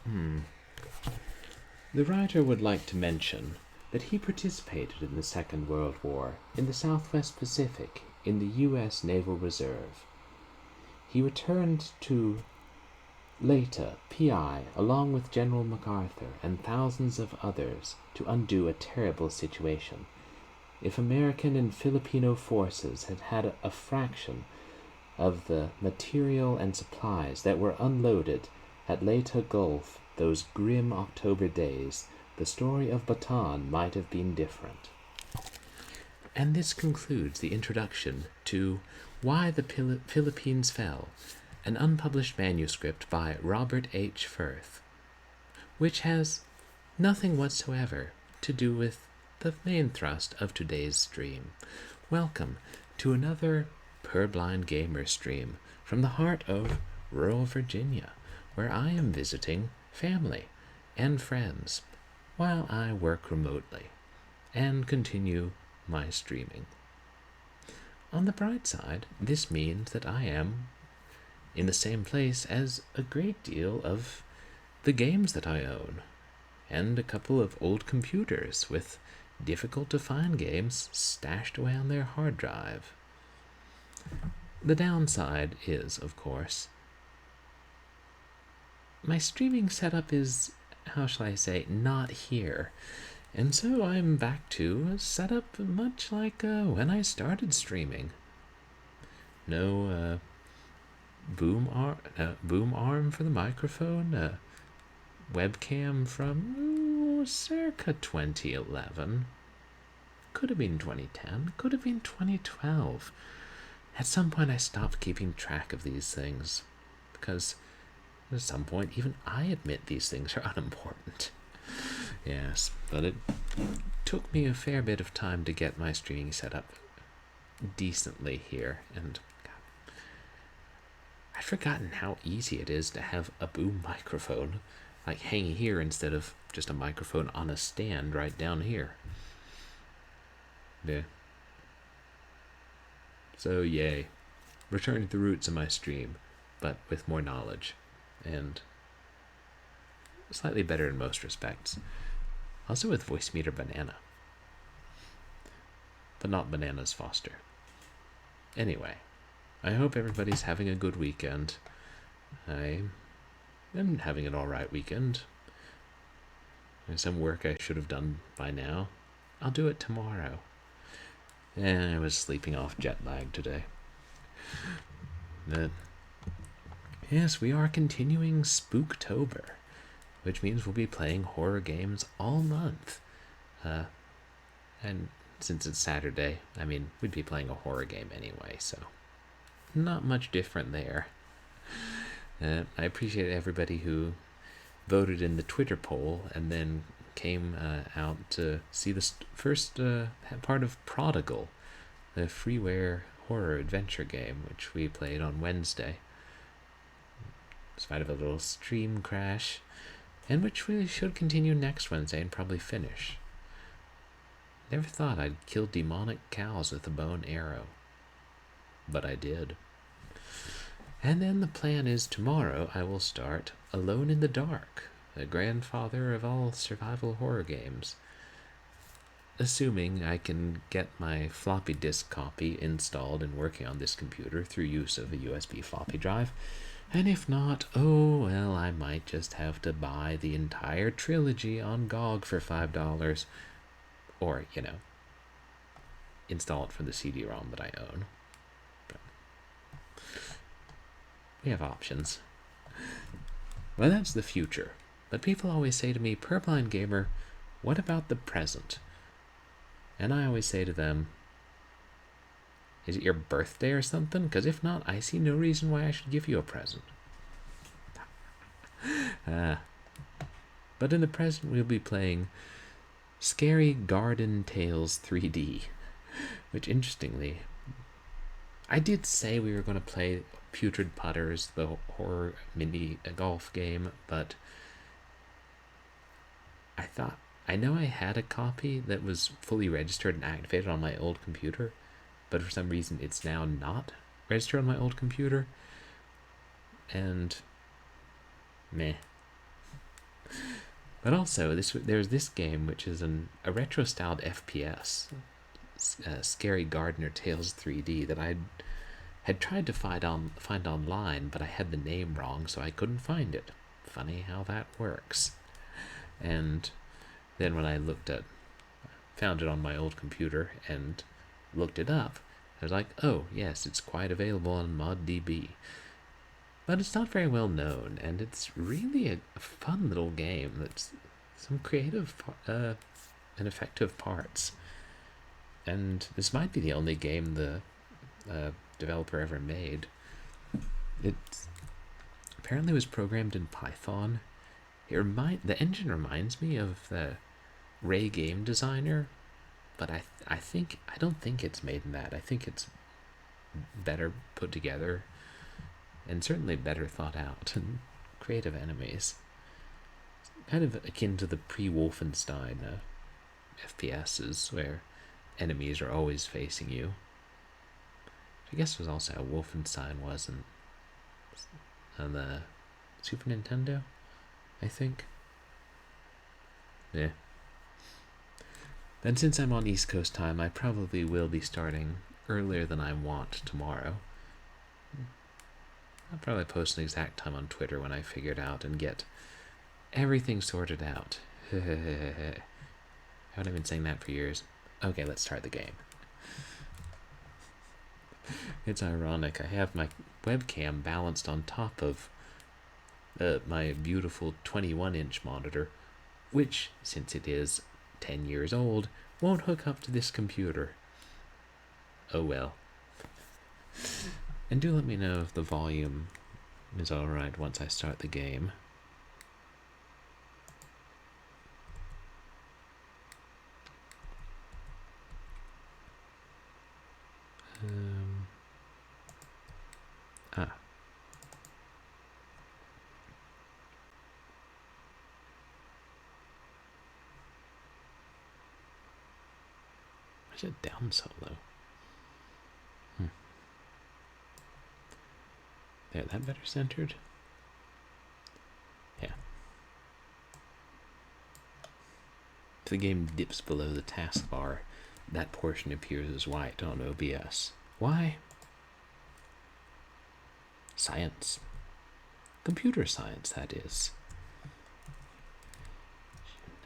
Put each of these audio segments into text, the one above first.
The writer would like to mention that he participated in the Second World War in the Southwest Pacific in the U.S. Naval Reserve. He returned to Leyte, PI, along with General MacArthur and thousands of others to undo a terrible situation. If American and Filipino forces had had a fraction of the material and supplies that were unloaded at Leyte Gulf those grim October days, the story of Bataan might have been different. And this concludes the introduction to Why the Philippines Fell, an unpublished manuscript by Robert H. Firth, which has nothing whatsoever to do with the main thrust of today's stream. Welcome to another Purblind Gamer stream from the heart of rural Virginia, where I am visiting family and friends while I work remotely and continue my streaming. On the bright side, this means that I am in the same place as a great deal of the games that I own, and a couple of old computers with difficult to find games stashed away on their hard drive. The downside is, of course, my streaming setup is, how shall I say, not here. And so I'm back to a setup much like when I started streaming. No boom arm for the microphone, webcam from circa 2011. Could have been 2010, could have been 2012. At some point I stopped keeping track of these things, because at some point even I admit these things are unimportant. Yes, but it took me a fair bit of time to get my streaming set up decently here, and God, I've forgotten how easy it is to have a boom microphone like hanging here instead of just a microphone on a stand right down here. Yeah. So yay, returning to the roots of my stream, but with more knowledge, and slightly better in most respects. Also with Voice Meter Banana, but not Bananas Foster. Anyway, I hope everybody's having a good weekend. I am having an alright weekend. There's some work I should have done by now. I'll do it tomorrow. And I was sleeping off jet lag today. But yes, we are continuing Spooktober, which means we'll be playing horror games all month. And since it's Saturday, I mean, we'd be playing a horror game anyway, so not much different there. I appreciate everybody who voted in the Twitter poll and then came out to see the first part of Prodigal, the freeware horror adventure game, which we played on Wednesday, in spite of a little stream crash, and which we should continue next Wednesday and probably finish. Never thought I'd kill demonic cows with a bow and arrow, but I did. And then the plan is tomorrow I will start Alone in the Dark, the grandfather of all survival horror games. Assuming I can get my floppy disk copy installed and working on this computer through use of a USB floppy drive. And if not, oh well, I might just have to buy the entire trilogy on GOG for $5. Or, install it from the CD-ROM that I own. But we have options. Well, that's the future. But people always say to me, Purblind Gamer, what about the present? And I always say to them, is it your birthday or something? Because if not, I see no reason why I should give you a present. But in the present, we'll be playing Scary Garden Tales 3D, which interestingly, I did say we were going to play Putrid Putters, the horror mini golf game, but I know I had a copy that was fully registered and activated on my old computer, but for some reason it's now not registered on my old computer, and meh. But also, there's this game which is a retro-styled FPS, Scary Gardener Tales 3D, that I had tried to find online, but I had the name wrong, so I couldn't find it. Funny how that works. And then when I found it on my old computer and looked it up, I was like, oh yes, it's quite available on ModDB. But it's not very well known, and it's really a fun little game that's some creative and effective parts. And this might be the only game the developer ever made. It apparently was programmed in Python. The engine reminds me of the Ray game designer, but I don't think it's made in that. I think it's better put together, and certainly better thought out, and creative enemies. Kind of akin to the pre-Wolfenstein FPSs, where enemies are always facing you. I guess was also how Wolfenstein was on the Super Nintendo, I think. Yeah. Then since I'm on East Coast time, I probably will be starting earlier than I want tomorrow. I'll probably post an exact time on Twitter when I figure it out and get everything sorted out. I haven't been saying that for years. Okay, let's start the game. It's ironic. I have my webcam balanced on top of my beautiful 21-inch monitor, which, since it is 10 years old, won't hook up to this computer. Oh well. And do let me know if the volume is alright once I start the game. Why is it down so low? There, that better centered? Yeah. If the game dips below the taskbar, that portion appears as white on OBS. Why? Science. Computer science, that is.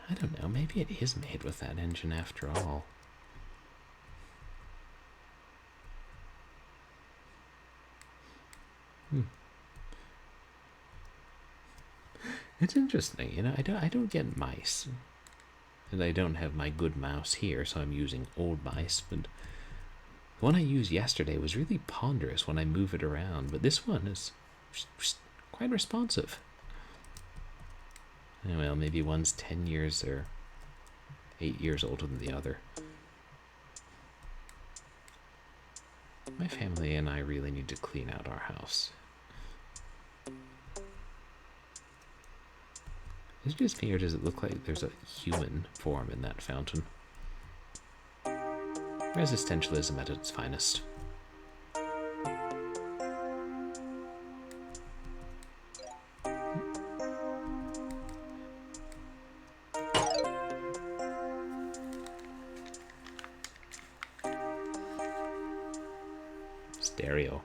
I don't know, maybe it is made with that engine after all. It's interesting, you know, I don't get mice. And I don't have my good mouse here, so I'm using old mice, but the one I used yesterday was really ponderous when I move it around, but this one is quite responsive. Well, maybe one's 10 years or 8 years older than the other. My family and I really need to clean out our house. Is it just me, or does it look like there's a human form in that fountain? Resistentialism at its finest. Stereo.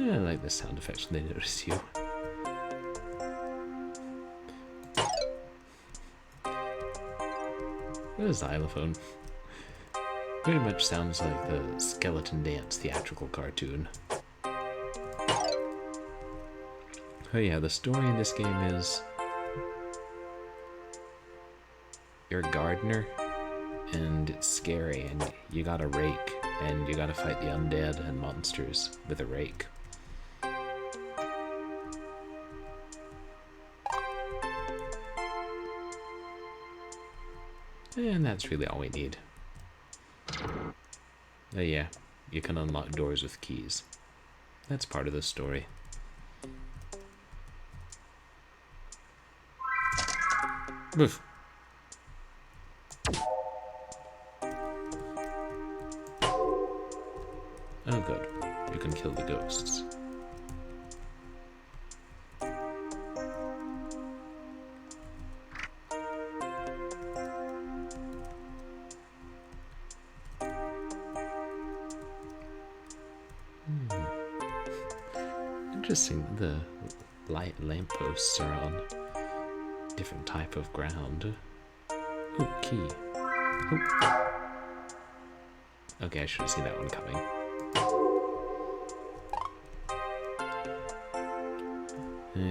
I like the sound effects when they notice you. The xylophone very much sounds like the Skeleton Dance theatrical cartoon. Oh yeah, the story in this game is you're a gardener and it's scary and you got a rake and you gotta fight the undead and monsters with a rake. And that's really all we need. Oh yeah, you can unlock doors with keys. That's part of the story. Oof. Oh good, you can kill the ghosts. interesting. The lampposts are on different type of ground. Ooh, key. Ooh. Okay, I should have seen that one coming.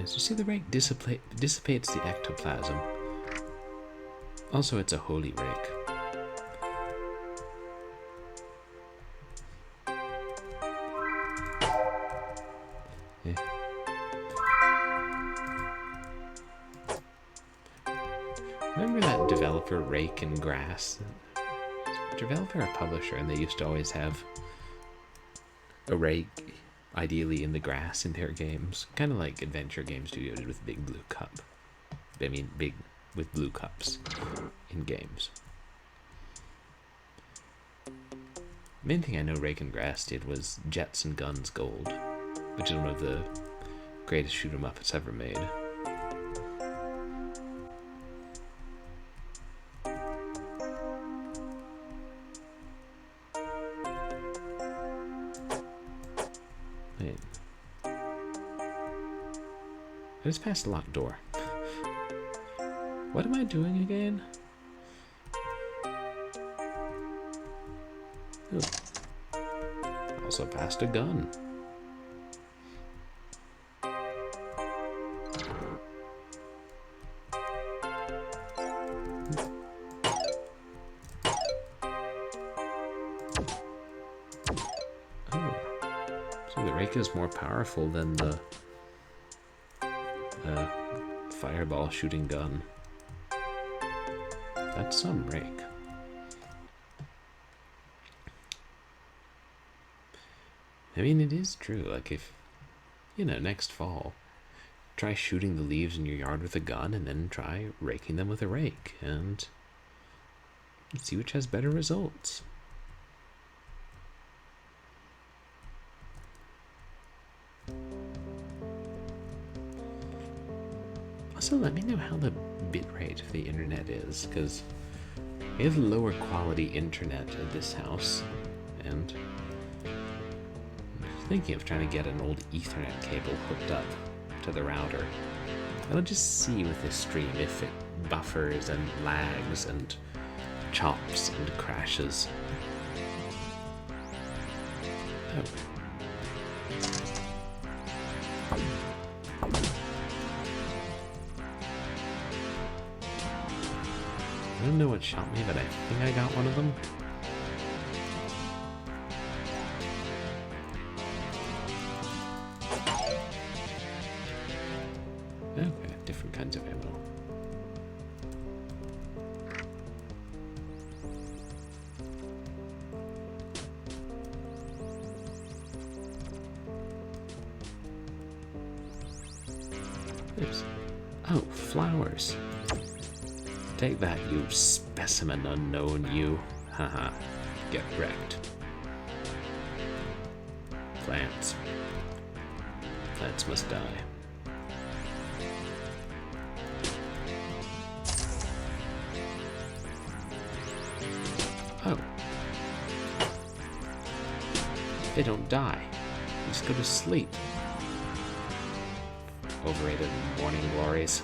So you see the rake dissipates the ectoplasm. Also, it's a holy rake. Remember that developer Rake and Grass? Developer or publisher, and they used to always have a rake, ideally in the grass, in their games. Kind of like Adventure Game Studio did with Big Blue Cup. I mean, big with blue cups in games. Main thing I know Rake and Grass did was Jets and Guns Gold, which is one of the greatest shoot 'em up it's ever made. Wait. I just passed a locked door. What am I doing again? Ooh. Also passed a gun. So the rake is more powerful than the fireball shooting gun. That's some rake. I mean, it is true. Like, if, next fall, try shooting the leaves in your yard with a gun and then try raking them with a rake and see which has better results. Also, let me know how the bitrate of the internet is, because we have lower quality internet at this house, and I'm thinking of trying to get an old Ethernet cable hooked up to the router. I'll just see with this stream if it buffers and lags and chops and crashes. Oh. I don't know what shot me, but I think I got one of them. Okay, different kinds of ammo. Oops. Oh, flowers. Take that, you specimen unknown, you. Haha. Get wrecked. Plants. Plants must die. Oh. They don't die. They just go to sleep. Overrated morning glories.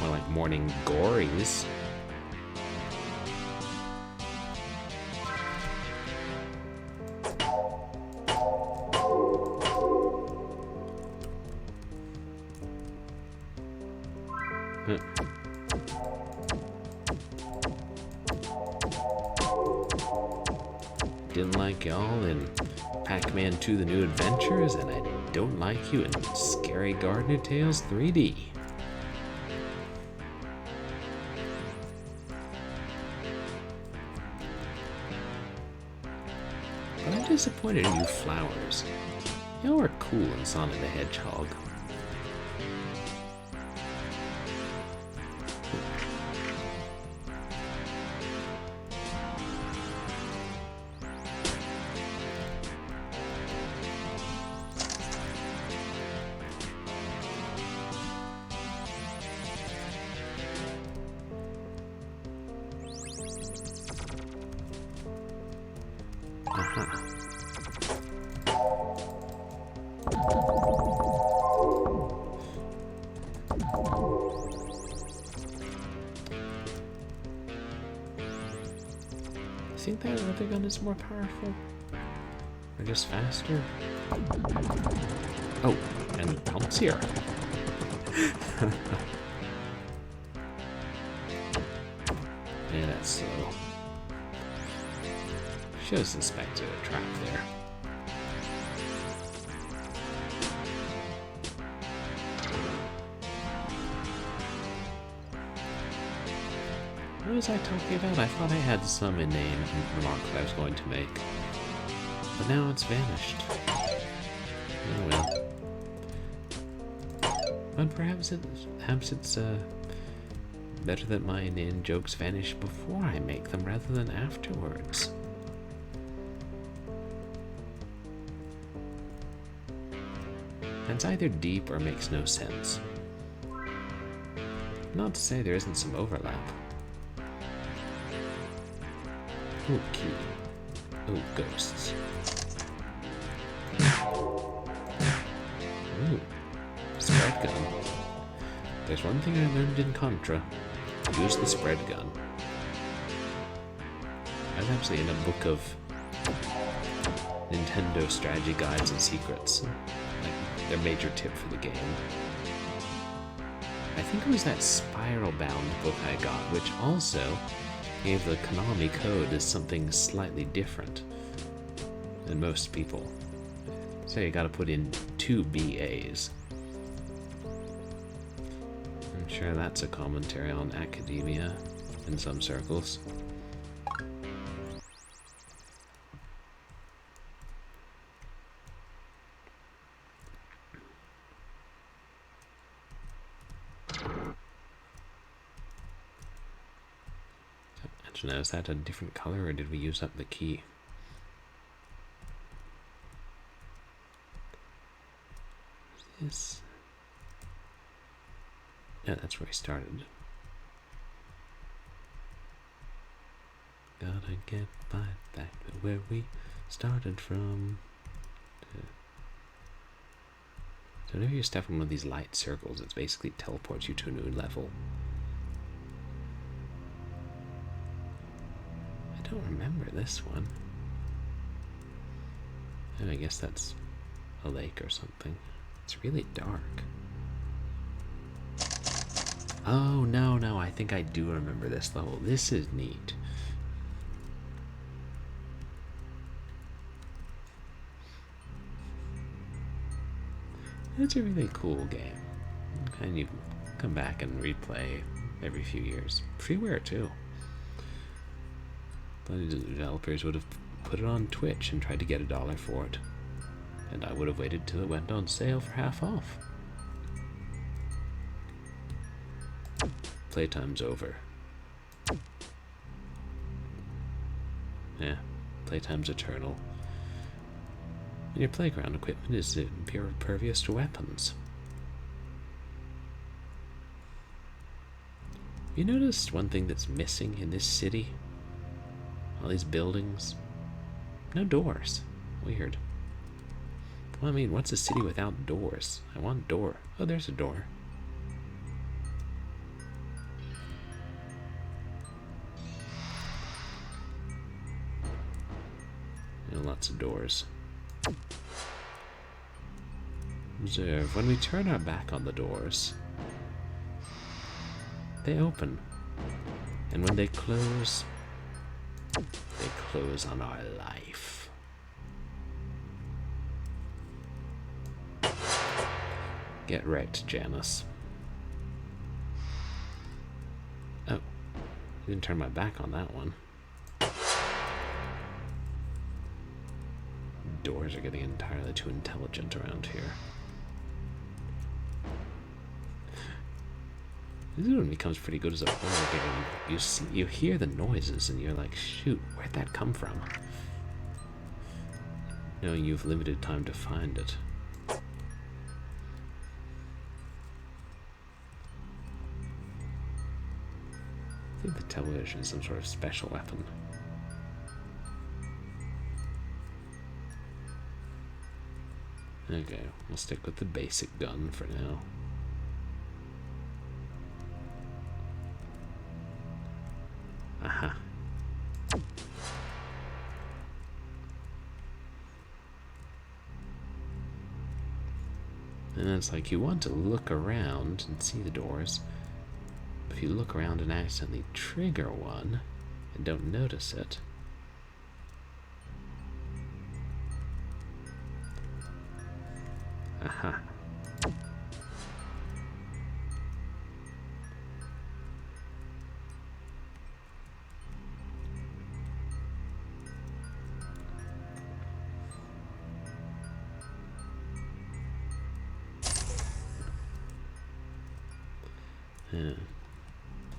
More like morning gories. Didn't like y'all in Pac-Man 2: The New Adventures, and I don't like you in Scary Gardener Tales 3D. But I'm disappointed in you flowers. Y'all were cool in Sonic the Hedgehog. I think that other gun is more powerful. Or just faster. Oh, and bouncier. Yeah, that's slow. Should have suspected a trap there. What was I talking about? I thought I had some inane remark that I was going to make. But now it's vanished. Oh well. But perhaps it's better that my inane jokes vanish before I make them rather than afterwards. It's either deep or makes no sense. Not to say there isn't some overlap. Oh, key. Oh, ghosts. Ooh, spread gun. There's one thing I learned in Contra. Use the spread gun. I was actually in a book of Nintendo strategy guides and secrets. Like, their major tip for the game. I think it was that spiral-bound book I got, which also gave the Konami code as something slightly different than most people. So you gotta put in 2 BAs. I'm sure that's a commentary on academia in some circles. Now, is that a different color, or did we use up the key? This. Yeah, that's where we started. Gotta get back to where we started from. So whenever you step on one of these light circles, it basically teleports you to a new level. I don't remember this one. And I guess that's a lake or something. It's really dark. Oh, no, I think I do remember this level. This is neat. It's a really cool game. And you come back and replay every few years. Freeware too. Plenty of developers would have put it on Twitch and tried to get $1 for it. And I would have waited till it went on sale for half off. Playtime's over. Yeah, playtime's eternal. And your playground equipment is impervious to weapons. You noticed one thing that's missing in this city? All these buildings. No doors. Weird. Well, I mean, what's a city without doors? I want a door. Oh, there's a door. Lots of doors. Observe. When we turn our back on the doors, they open. And when they close on our life. Get wrecked, Janice. Oh, I didn't turn my back on that one. Doors are getting entirely too intelligent around here. This is when it becomes pretty good as a horror game. You hear the noises and you're like, shoot, where'd that come from? Knowing you've limited time to find it. I think the television is some sort of special weapon. Okay, we'll stick with the basic gun for now. Aha. And it's like you want to look around and see the doors. If you look around and accidentally trigger one and don't notice it, aha.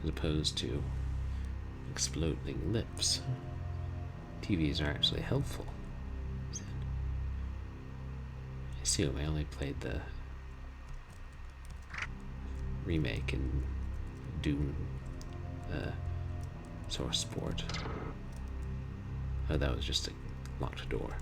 As opposed to exploding lips. TVs are actually helpful. I assume I only played the remake in Doom Source Sport. Oh, that was just a locked door.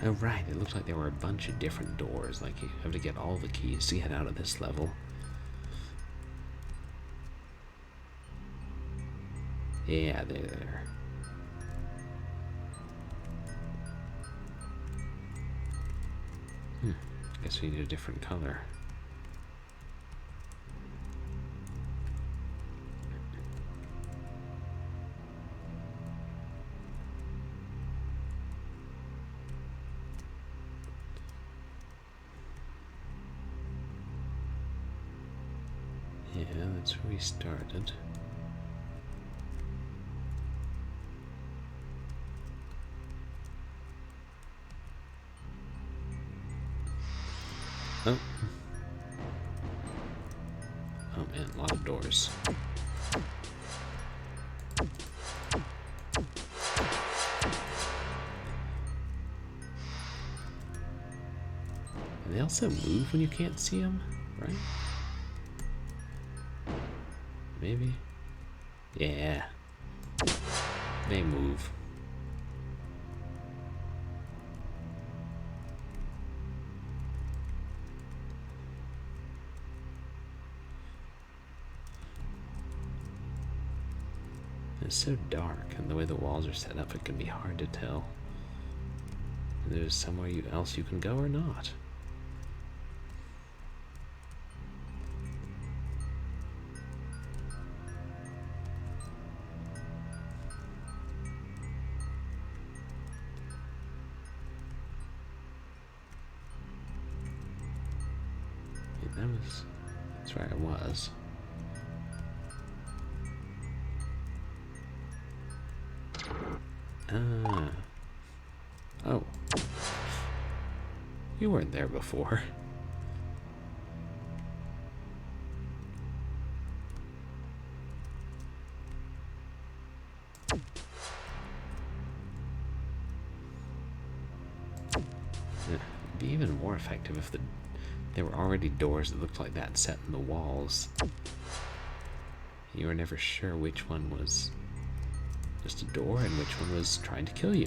Oh right, it looked like there were a bunch of different doors, like you have to get all the keys to get out of this level. Yeah, they're there. Guess we need a different color. Yeah, that's where we started. Oh. Oh man, a lot of doors. And they also move when you can't see them, right? Maybe? Yeah. They move. It's so dark, and the way the walls are set up, it can be hard to tell if there's somewhere else you can go or not. Yeah, that's where I was. Oh. You weren't there before. It'd be even more effective if there were already doors that looked like that set in the walls. You were never sure which one was just a door and which one was trying to kill you.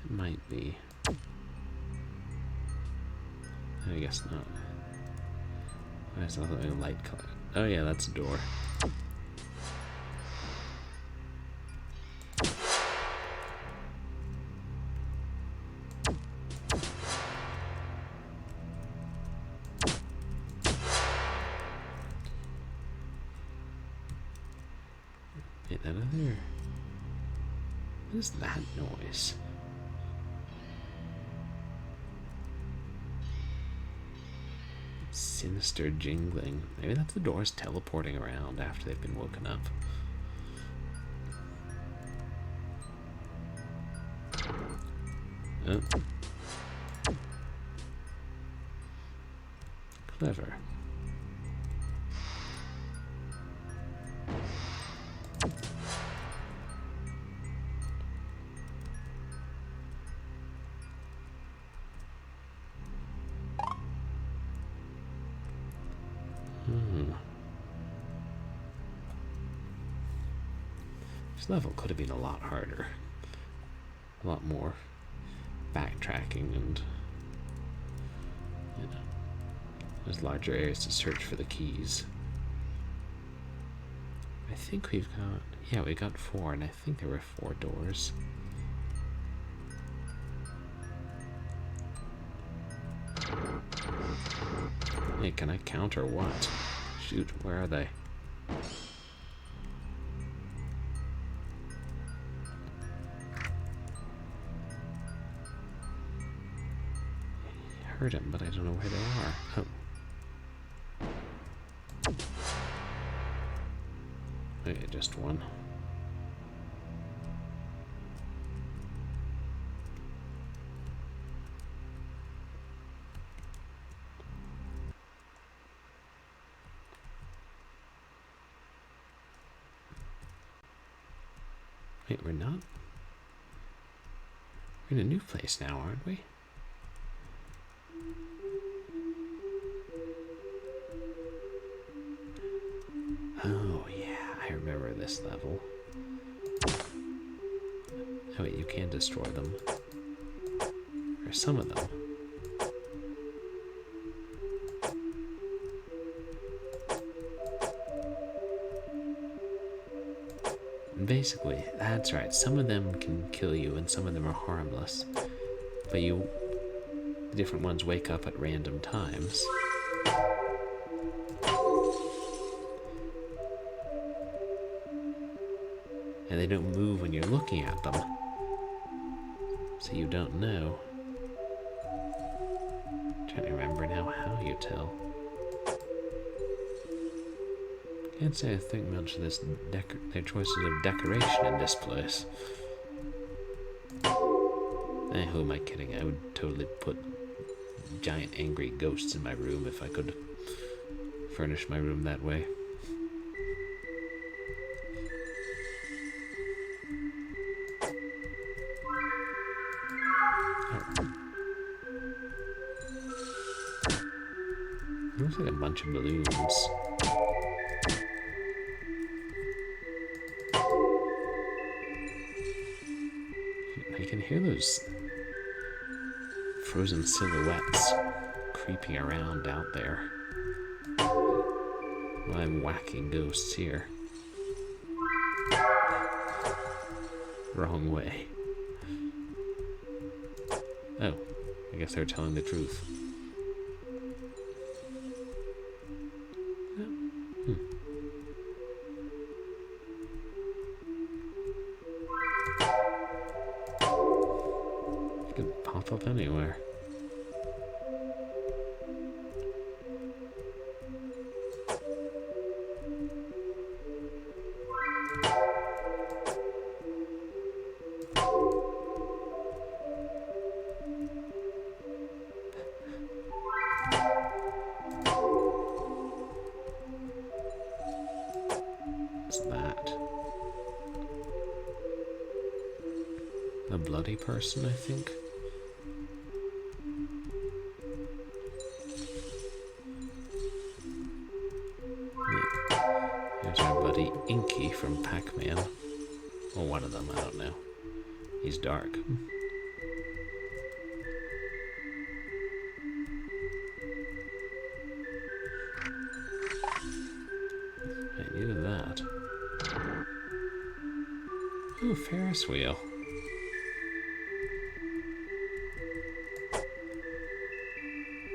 It might be. I guess not. Why is that a light color? Oh yeah, that's a door. Get out of there. What is that noise? Sinister jingling. Maybe that's the doors teleporting around after they've been woken up. Oh. Clever. This level could have been a lot harder. A lot more backtracking and, you know, there's larger areas to search for the keys. I think we've got, yeah, we got 4, and I think there were 4 doors. Hey, can I count or what? Shoot, where are they? I heard them, but I don't know where they are. Oh. Okay, just one. Wait, we're not? We're in a new place now, aren't we? Oh, yeah, I remember this level. Oh, wait, you can destroy them. Or some of them. Basically, that's right, some of them can kill you and some of them are harmless. But the different ones wake up at random times. And they don't move when you're looking at them. So you don't know. I'm trying to remember now how you tell. Can't say I think much of this their choices of decoration in this place. Who am I kidding? I would totally put giant angry ghosts in my room if I could furnish my room that way. Oh. It looks like a bunch of balloons. I can hear those frozen silhouettes creeping around out there while I'm whacking ghosts here. Wrong way. Oh, I guess they're telling the truth. Pop up anywhere. What's that? A bloody person, I think. Here's our buddy Inky from Pac-Man. Or one of them, I don't know. He's dark. I needed that. Ooh, Ferris wheel.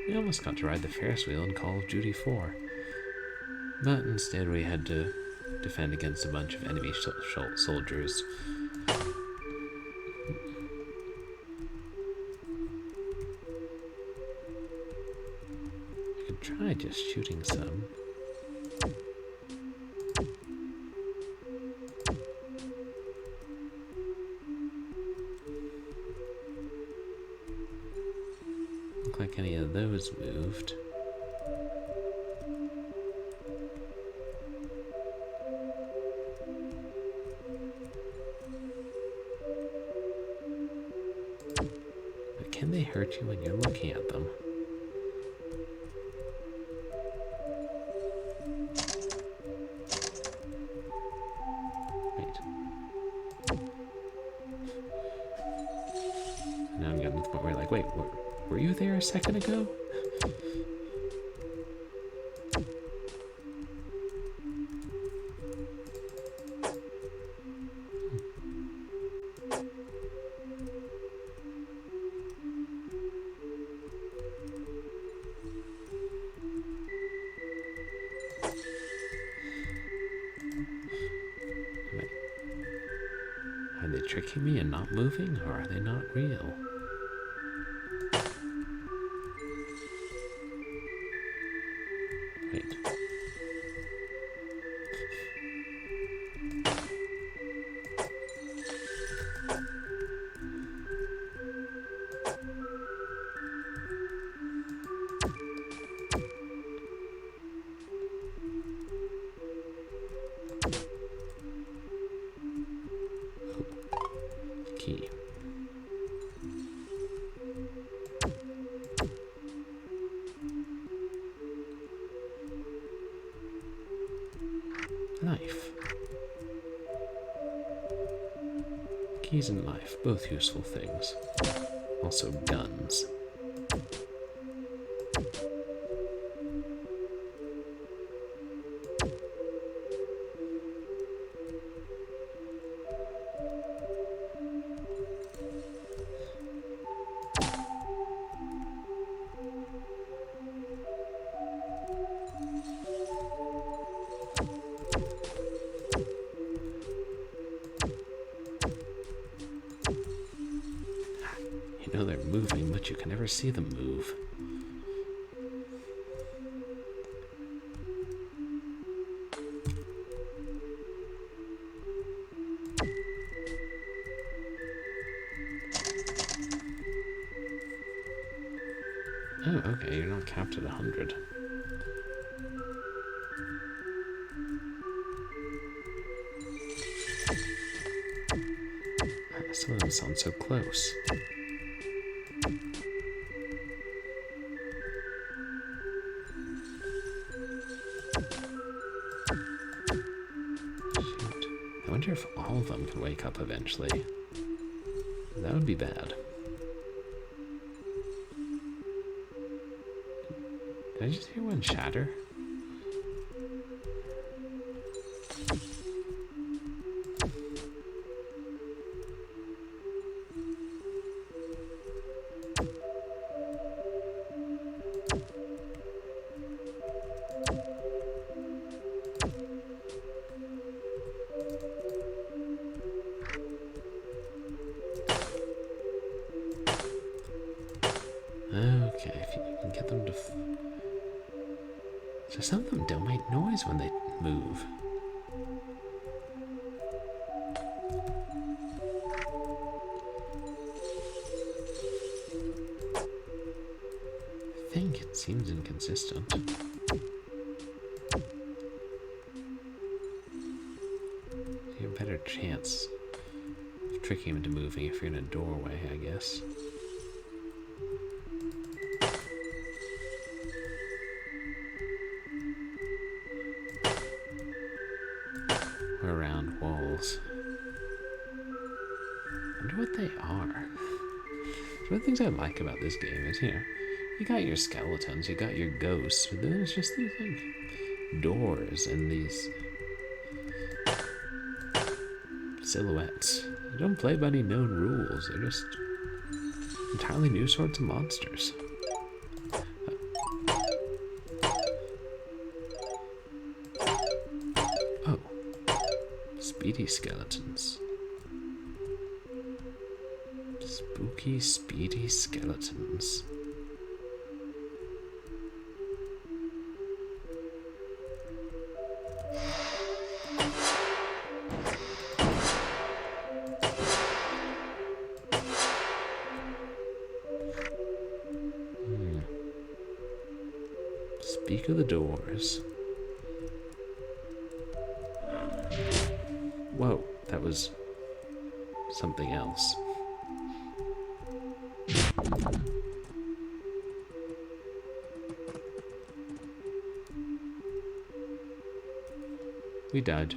We almost got to ride the Ferris wheel in Call of Duty 4. But instead we had to defend against a bunch of enemy soldiers. I could try just shooting some. Look like any of those moved. But can they hurt you when you're looking at them? Wait. Were you there a second ago? Are they tricking me and not moving, or are they not real? Wait. Key. Knife. Keys and knife, both useful things. Also guns. You know they're moving, but you can never see them move. Oh, okay, you're not capped at 100. Some of them sound so close. Shoot. I wonder if all of them can wake up eventually. That would be bad. Did I just hear one shatter? Okay, if you can get them to... So some of them don't make noise when they move. I think it seems inconsistent. You have a better chance of tricking him into moving if you're in a doorway, I guess. Around walls. I wonder what they are. One of the things I like about this game is, you got your skeletons, you got your ghosts, but then there's just these like doors and these silhouettes. They don't play by any known rules. They're just entirely new sorts of monsters. Oh. Speedy skeletons. Spooky, speedy skeletons. Speak of the doors. Whoa, that was something else. We died.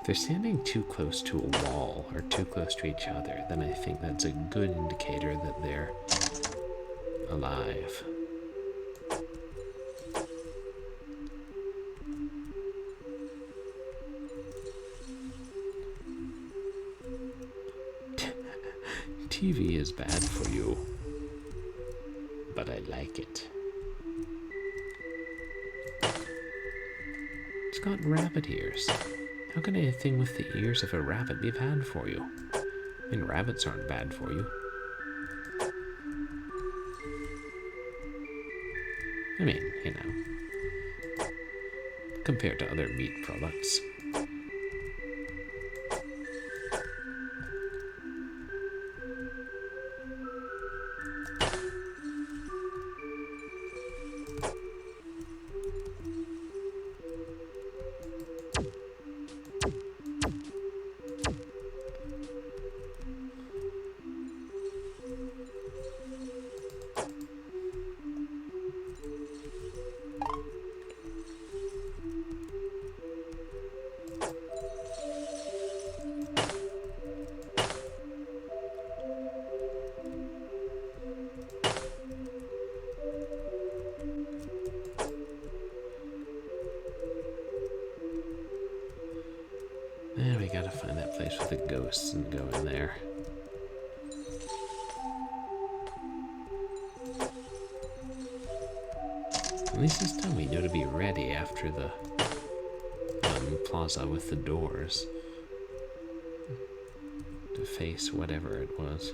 they're standing too close to a wall or too close to each other, then I think that's a good indicator that they're alive. TV is bad for you, but I like it. It's got rabbit ears. How can anything with the ears of a rabbit be bad for you? I mean, rabbits aren't bad for you. I mean, you know, compared to other meat products. There, we gotta find that place with the ghosts and go in there. At least this time we know to be ready after the plaza with the doors to face whatever it was.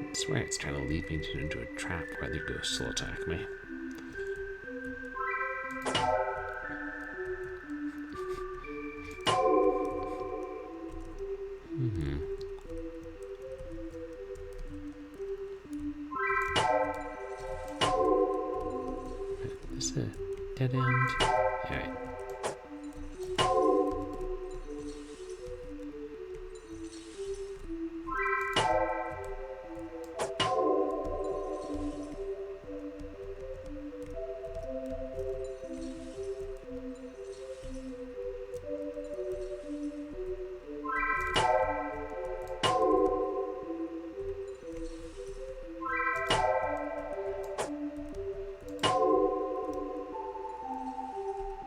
I swear it's trying to lead me into a trap where the ghosts will attack me. Is this a dead end? Alright.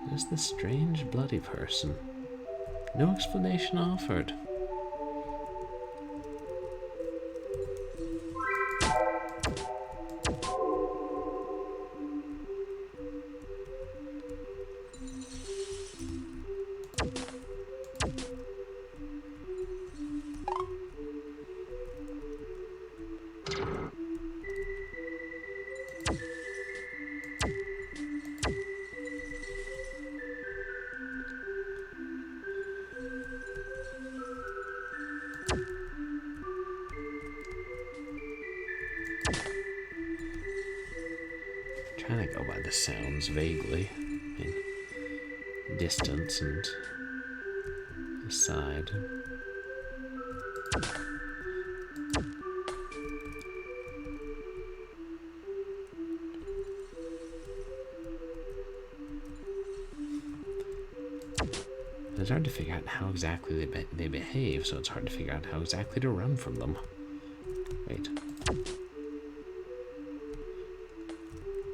There's the strange bloody person. No explanation offered. Trying to go by the sounds vaguely, in distance and aside. It's hard to figure out how exactly they behave, so it's hard to figure out how exactly to run from them. Wait.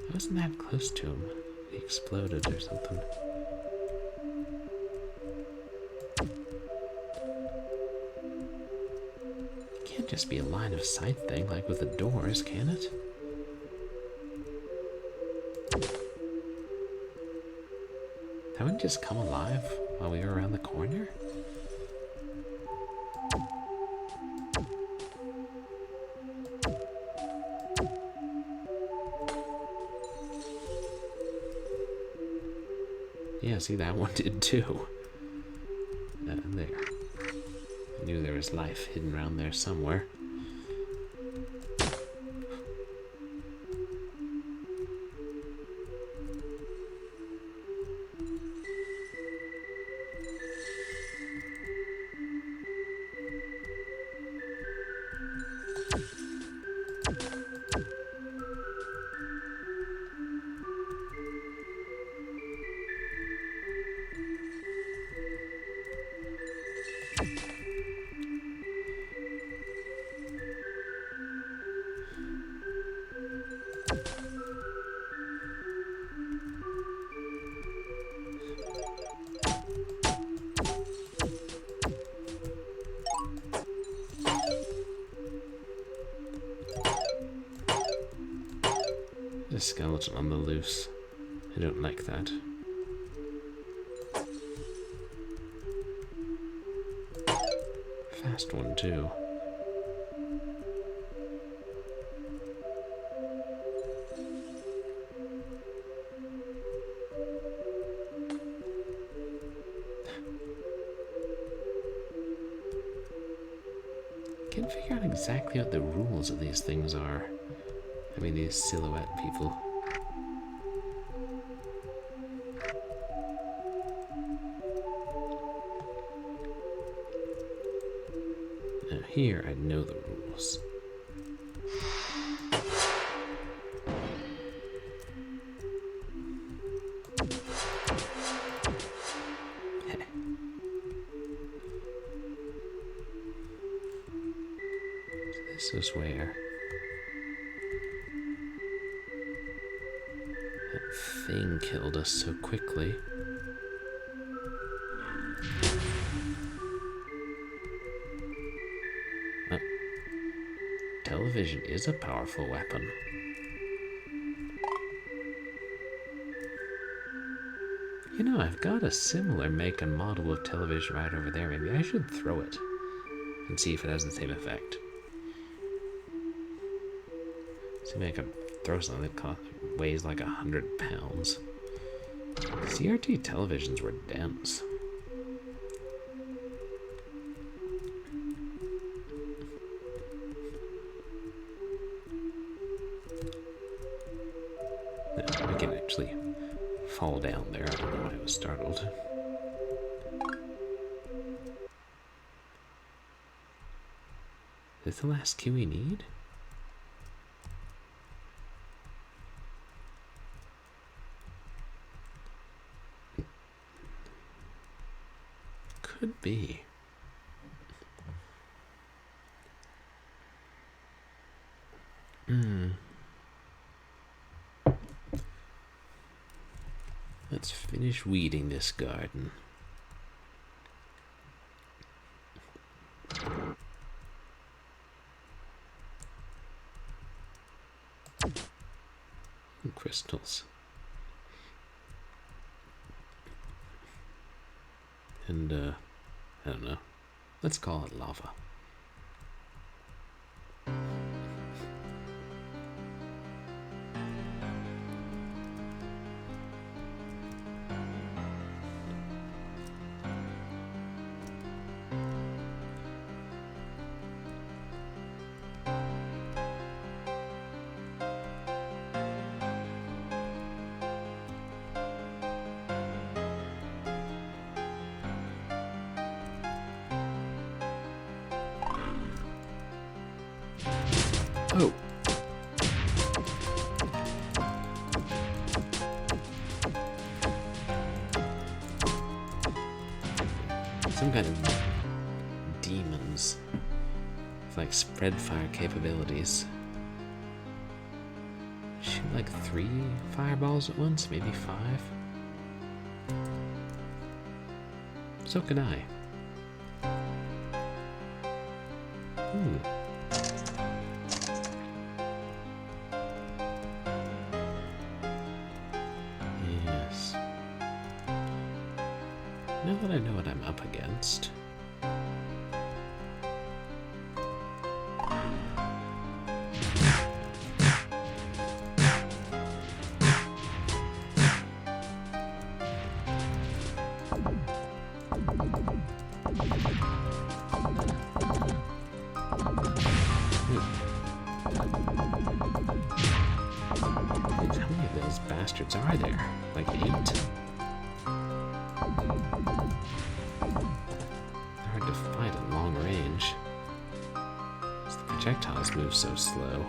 I wasn't that close to him. He exploded or something. It can't just be a line of sight thing like with the doors, can it? That wouldn't just come alive while we were around the corner? Yeah, see, that one did too. There. I knew there was life hidden around there somewhere. A skeleton on the loose. I don't like that. Fast one, too. Can't figure out exactly what the rules of these things are. I mean, these silhouette people. Now here, I know the rules. This is where that thing killed us so quickly. Television is a powerful weapon. You know, I've got a similar make and model of television right over there. Maybe I should throw it and see if it has the same effect. See if I can throw something that weighs like 100 pounds. CRT televisions were dense. I can actually fall down there. I don't know why I was startled. Is this the last key we need? Could be. Let's finish weeding this garden. And crystals. And, I don't know. Let's call it lava. Oh. Some kind of demons with like spread fire capabilities. Shoot like 3 fireballs at once, maybe 5. So can I. Yes. Now that I know what I'm up against. are there? Like 8? They're hard to fight at long range. The projectiles move so slow.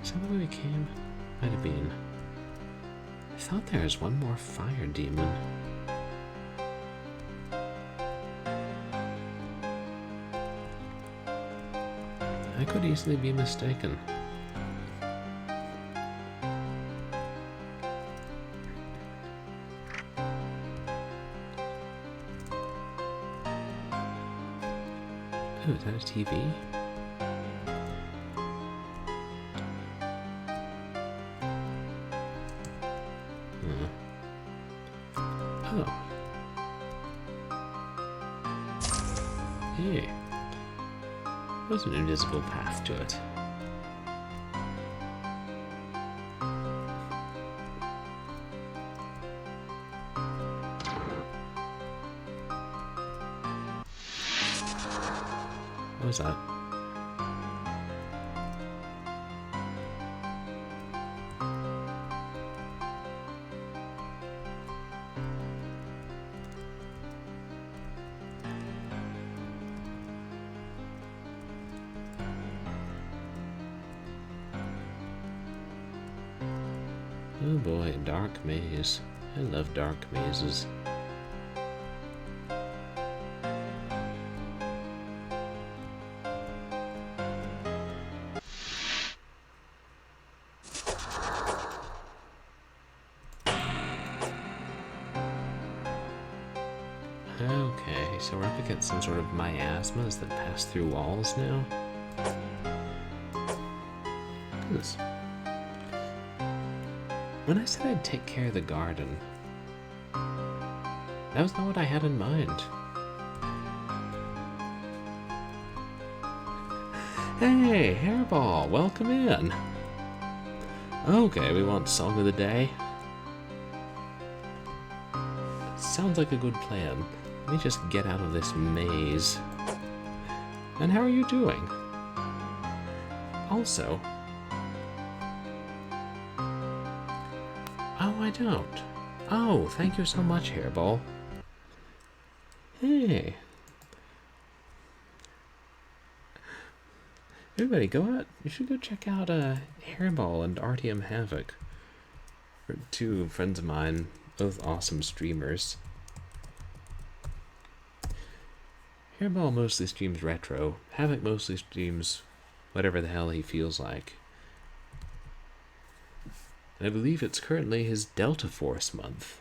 Is that the way we came? Might have been. I thought there was one more fire demon. I could easily be mistaken. Oh, is that a TV? Oh. Hey. There's an invisible path to it. What was that? Oh boy, a dark maze. I love dark mazes. Okay, so we're up against some sort of miasmas that pass through walls now. Goodness. When I said I'd take care of the garden, that was not what I had in mind. Hey, Hairball, welcome in. Okay, we want Song of the Day. Sounds like a good plan. Let me just get out of this maze. And how are you doing? Also... Oh, I don't. Oh, thank you so much, Hairball. Hey. Everybody, go out. You should go check out Hairball and RTM Havoc. Two friends of mine, both awesome streamers. Hairball mostly streams retro. Havoc mostly streams whatever the hell he feels like. And I believe it's currently his Delta Force month.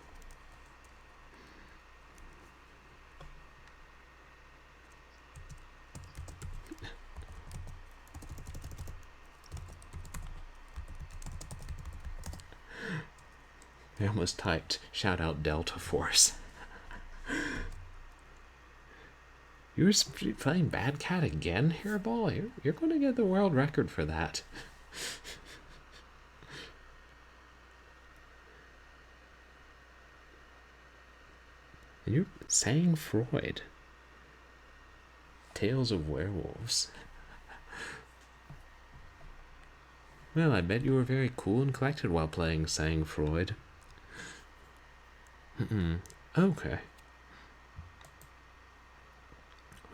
I almost typed, shout out Delta Force. You were playing Bad Cat again, Hairball? You're going to get the world record for that. And you're saying Freud. Tales of Werewolves. Well, I bet you were very cool and collected while playing Sang Freud. Okay.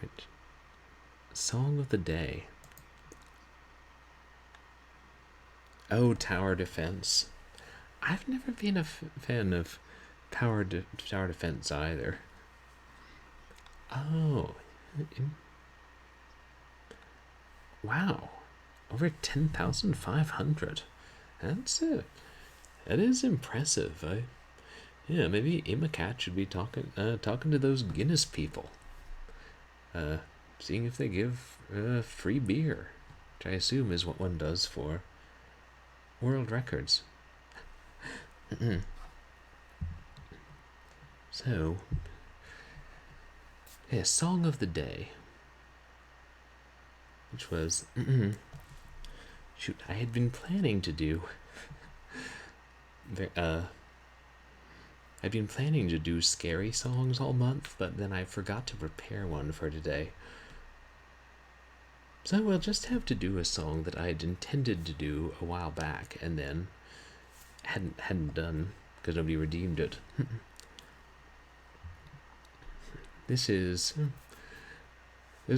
Wait. Song of the Day. Oh, tower defense. I've never been a fan of tower defense either. Oh. Wow. Over 10,500. That is impressive. Yeah, maybe Imacat should be talking to those Guinness people. Seeing if they give free beer, which I assume is what one does for world records. So, yeah, Song of the Day, which was Shoot, I had been planning to do I've been planning to do scary songs all month, but then I forgot to prepare one for today. So we'll just have to do a song that I had intended to do a while back and then hadn't done because nobody redeemed it. There's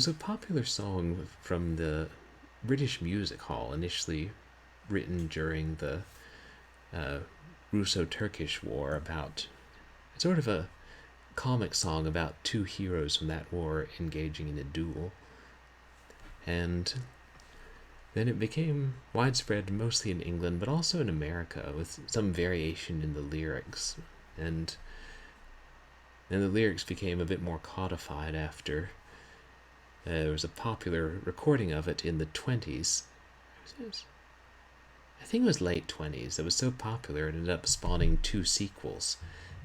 a popular song from the British Music Hall, initially written during the Russo-Turkish War, about sort of a comic song about two heroes from that war engaging in a duel. And then it became widespread mostly in England, but also in America, with some variation in the lyrics. And the lyrics became a bit more codified after there was a popular recording of it in the 20s. I think it was late 20s. It was so popular it ended up spawning 2 sequels,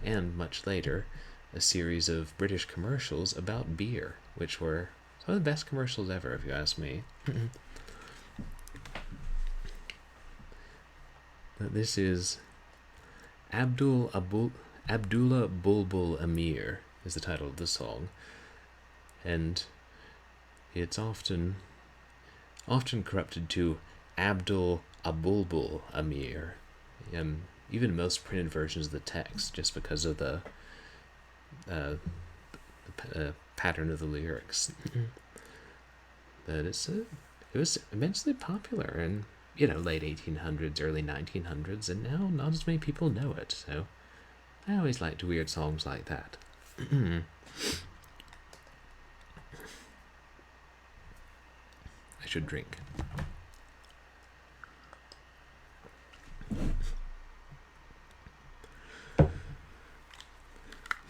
and much later, a series of British commercials about beer, which were some of the best commercials ever, if you ask me. This is Abdullah Bulbul Amir is the title of the song, and it's often corrupted to Abdul Abulbul Amir, even most printed versions of the text, just because of the pattern of the lyrics. But it was immensely popular in late 1800s, early 1900s, and now not as many people know it. So I always liked weird songs like that. I should drink.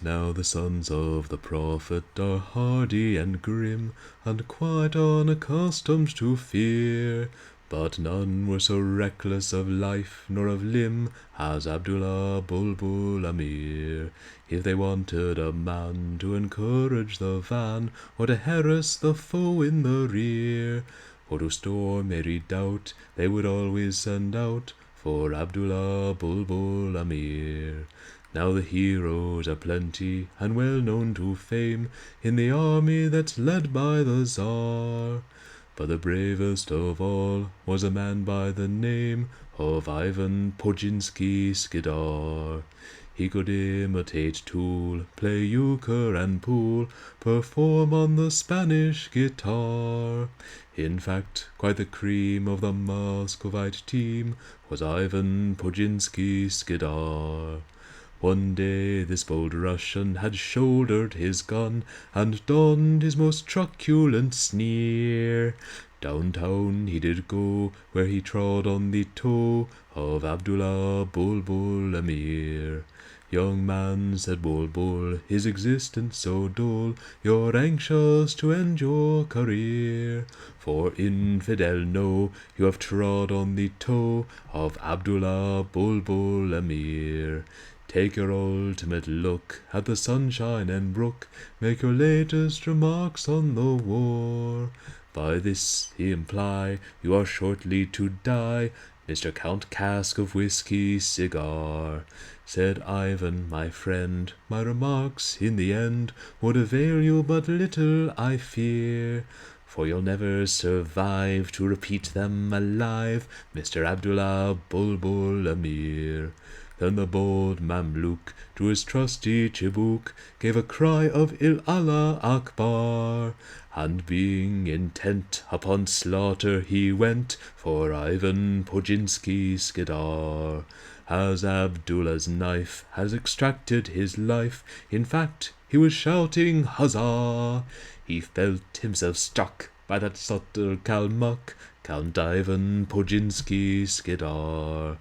Now the sons of the prophet are hardy and grim, and quite unaccustomed to fear. But none were so reckless of life nor of limb as Abdullah Bulbul Amir. If they wanted a man to encourage the van, or to harass the foe in the rear, or to storm every doubt, they would always send out for Abdullah Bulbul Amir. Now the heroes are plenty and well known to fame in the army that's led by the Tsar. But the bravest of all was a man by the name of Ivan Podzinsky Skidar. He could imitate Tool, play euchre and pool, perform on the Spanish guitar. In fact, quite the cream of the Muscovite team was Ivan Podzinsky Skidar. One day this bold Russian had shouldered his gun and donned his most truculent sneer. Downtown he did go, where he trod on the toe of Abdullah Bulbul Amir. Young man, said Bulbul, is existence so dull? You're anxious to end your career. For infidel, no, you have trod on the toe of Abdullah Bulbul Amir. Take your ultimate look at the sunshine and brook, make your latest remarks on the war. By this he imply you are shortly to die, Mr. Count Cask of Whiskey Cigar. Said Ivan, my friend, my remarks in the end would avail you but little, I fear, for you'll never survive to repeat them alive, Mr. Abdullah Bulbul Amir. Then the bold Mamluk to his trusty Chibuk gave a cry of Il Allah Akbar, and being intent upon slaughter he went for Ivan Podzinsky Skidar. As Abdullah's knife has extracted his life, in fact he was shouting huzzah. He felt himself struck by that subtle Kalmuck, Count Ivan Podzinsky Skidar.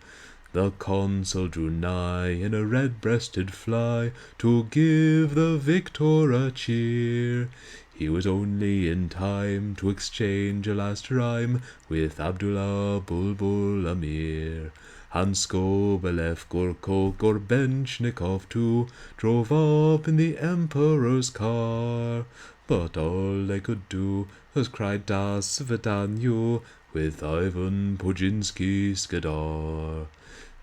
The consul drew nigh in a red-breasted fly to give the victor a cheer. He was only in time to exchange a last rhyme with Abdullah Bulbul Amir. And Skobelev, Gorko, Gorbenchnikov too drove up in the emperor's car. But all they could do was cry Das Vidanu, with Ivan Pudzinski Skadar.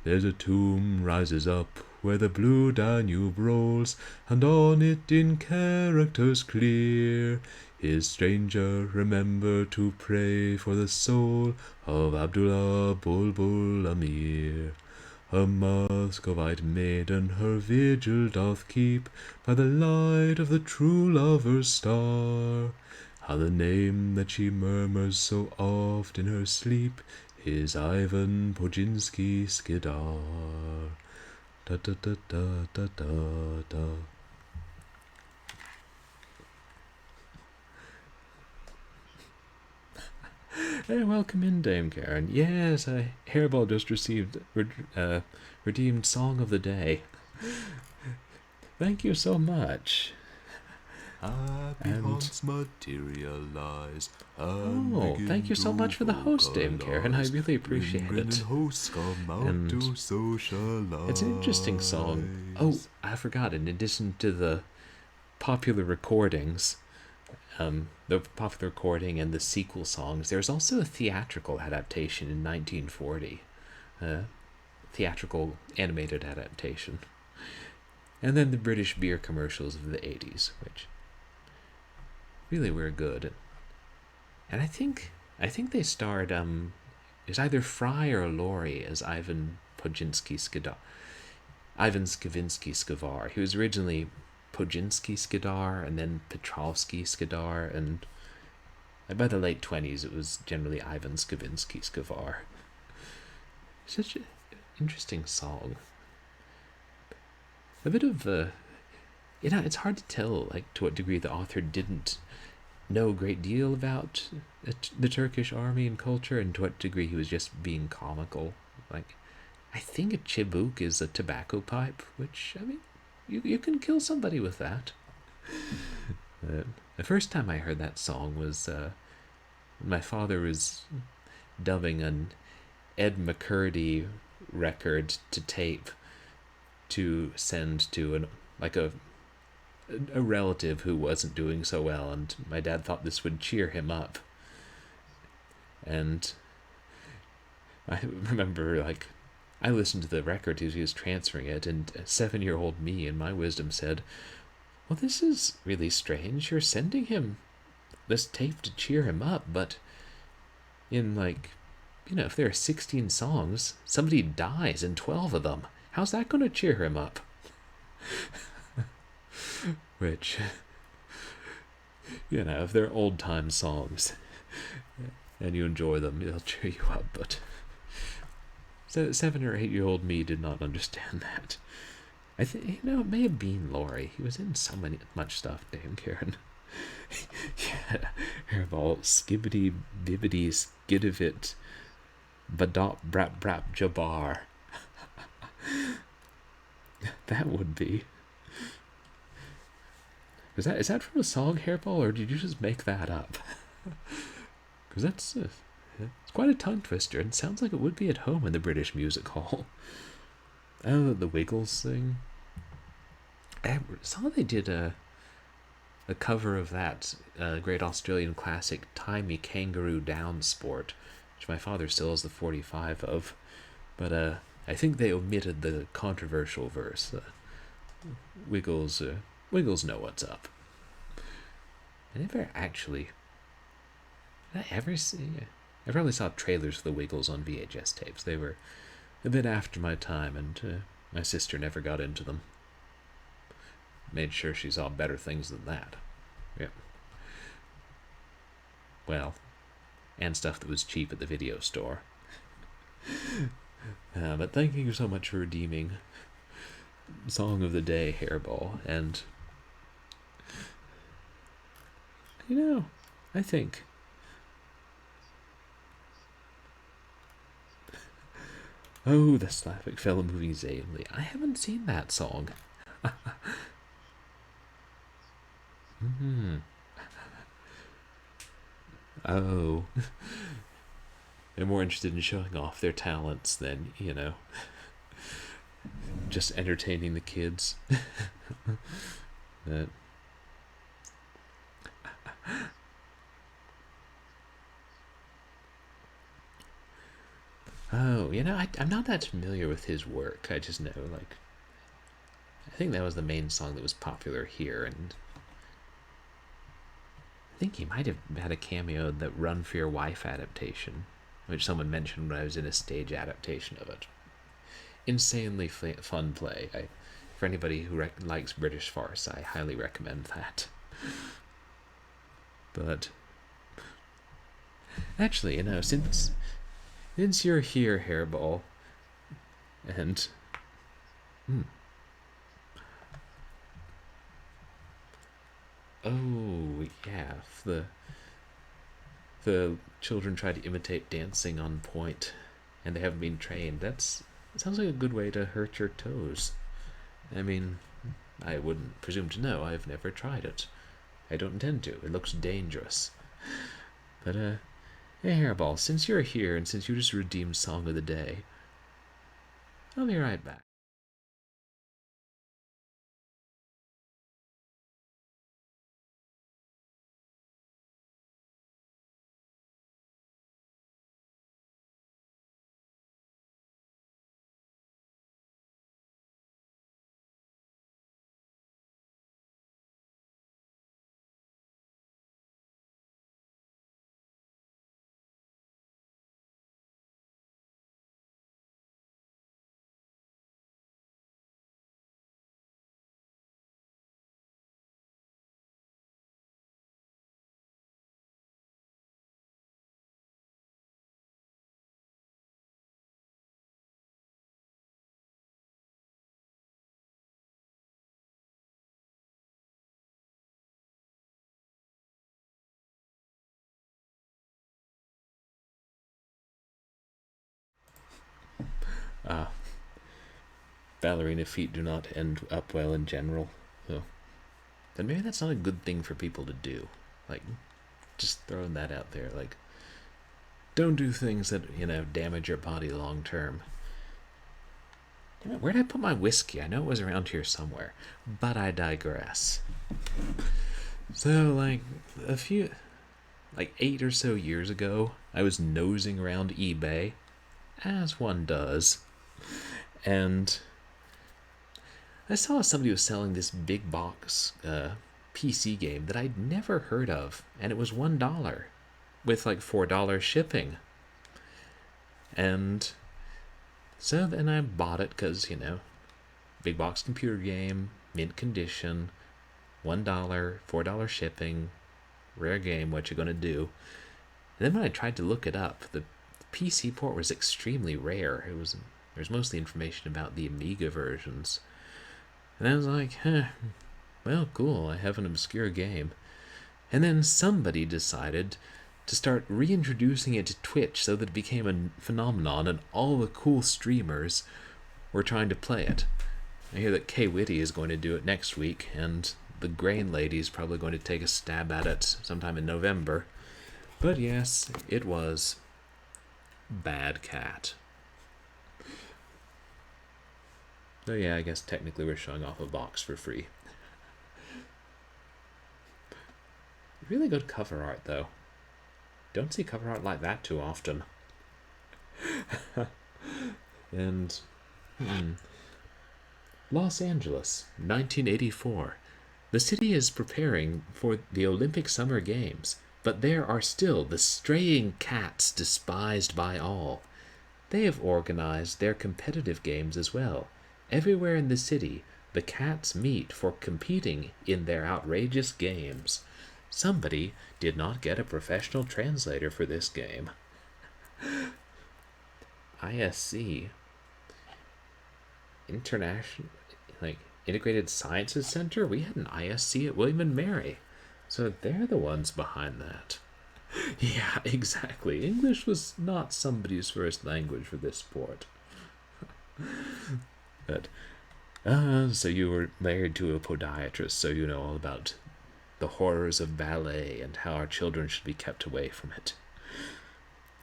There's a tomb rises up where the blue Danube rolls, and on it in characters clear, his stranger remember to pray for the soul of Abdullah Bulbul Amir. A Muscovite maiden her vigil doth keep by the light of the true lover's star. How the name that she murmurs so oft in her sleep is Ivan Pudzinski Skidar. Da da da da da da da. Hey, welcome in, Dame Karen. Yes, Hairball just received redeemed Song of the Day. Thank you so much. Happy haunts materialize. Thank you so much for the host, Dame Karen. I really appreciate it. And hosts come out to socialize. It's an interesting song. Oh, I forgot. In addition to the popular recordings, the popular recording and the sequel songs, there's also a theatrical adaptation in 1940. Theatrical animated adaptation. And then the British beer commercials of the 80s, which really were good. And I think they starred it was either Fry or Laurie as Ivan Skavinsky Skavar. He was originally Pudzinski Skidar and then Petrovsky Skidar, and by the late 20s it was generally Ivan Skavinsky Skavar. Such an interesting song. A bit of it's hard to tell to what degree the author didn't know a great deal about the Turkish army and culture, and to what degree he was just being comical. I think a chibuk is a tobacco pipe, which, I mean, you can kill somebody with that. The first time I heard that song was my father was dubbing an Ed McCurdy record to tape to send to a relative who wasn't doing so well, and my dad thought this would cheer him up. And I remember I listened to the record as he was transferring it, and 7-year-old me in my wisdom said, well, this is really strange. You're sending him this tape to cheer him up, but in if there are 16 songs, somebody dies in 12 of them. How's that going to cheer him up? Which, if they're old-time songs and you enjoy them, they'll cheer you up. But 7 or 8-year-old me did not understand that. I think, it may have been Laurie. He was in so much stuff, damn Karen. Yeah, Hairball, skibbity, bibbity, skidivit, badop, brap, brap, jabar. That would be. Is that from a song, Hairball, or did you just make that up? Because that's it's quite a tongue twister, and sounds like it would be at home in the British Music Hall. Oh, the Wiggles thing. I saw they did a cover of that great Australian classic, Tie Me Kangaroo Down Sport, which my father still has the 45 of, but I think they omitted the controversial verse. Wiggles know what's up. I never actually. Did I ever see? I probably saw trailers for the Wiggles on VHS tapes. They were a bit after my time, and my sister never got into them. Made sure she saw better things than that. Yep. Well, and stuff that was cheap at the video store. But thank you so much for redeeming Song of the Day, Hairball. And, I think oh, the Slavic fellow movie Zaynli. I haven't seen that song. Oh. They're more interested in showing off their talents than, just entertaining the kids. But Oh, I'm not that familiar with his work. I just know, like, I think that was the main song that was popular here, and I think he might have had a cameo in that Run for Your Wife adaptation, which someone mentioned when I was in a stage adaptation of it. Insanely fun play. For anybody who likes British farce, I highly recommend that. But actually, since you're here, Hairball, and oh yeah, the children try to imitate dancing on point, and they haven't been trained. It sounds like a good way to hurt your toes. I mean, I wouldn't presume to know. I've never tried it. I don't intend to. It looks dangerous. But hey, Hairball, since you're here and since you just redeemed Song of the Day, I'll be right back. Ah, ballerina feet do not end up well in general. So then maybe that's not a good thing for people to do. Like, just throwing that out there. Like, don't do things that, damage your body long term. Where did I put my whiskey? I know it was around here somewhere. But I digress. So, like 8 or so years ago, I was nosing around eBay, as one does, and I saw somebody was selling this big box PC game that I'd never heard of, and it was $1 with like $4 shipping. And so then I bought it because, big box computer game, mint condition, $1, $4 shipping, rare game, what you gonna do? And then when I tried to look it up, the PC port was extremely rare. There's mostly information about the Amiga versions. And I was like, well, cool, I have an obscure game. And then somebody decided to start reintroducing it to Twitch so that it became a phenomenon and all the cool streamers were trying to play it. I hear that Kay Whitty is going to do it next week, and the Grain Lady is probably going to take a stab at it sometime in November. But yes, it was Bad Cat. So yeah, I guess technically we're showing off a box for free. Really good cover art, though. Don't see cover art like that too often. And Los Angeles, 1984. The city is preparing for the Olympic Summer Games, but there are still the straying cats despised by all. They have organized their competitive games as well. Everywhere in the city, the cats meet for competing in their outrageous games. Somebody did not get a professional translator for this game. ISC, International, like Integrated Sciences Center. We had an ISC at William and Mary, so they're the ones behind that. Yeah, exactly. English was not somebody's first language for this sport. But so you were married to a podiatrist, so you know all about the horrors of ballet and how our children should be kept away from it.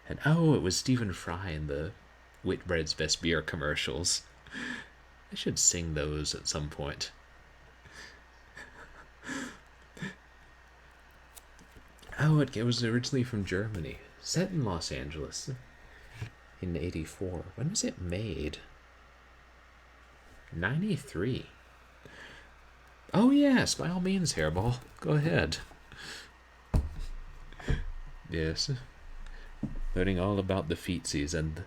And it was Stephen Fry in the Whitbread's Best Beer commercials. I should sing those at some point. It was originally from Germany, set in Los Angeles. in 84. When was it made? 93. Oh yes, by all means, Hairball. Go ahead. Yes. Learning all about the feetsies and...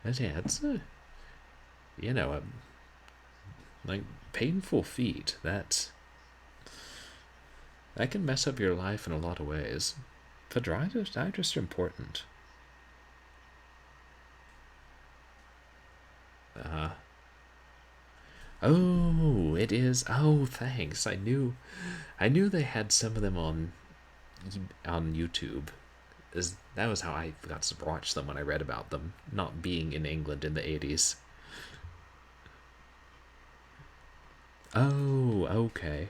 It's a... You know, like, painful feet. That can mess up your life in a lot of ways. Podiatrists are important. Oh, it is. Oh, thanks. I knew they had some of them on YouTube. That was how I got to watch them when I read about them, not being in England in the 80s. Oh, okay.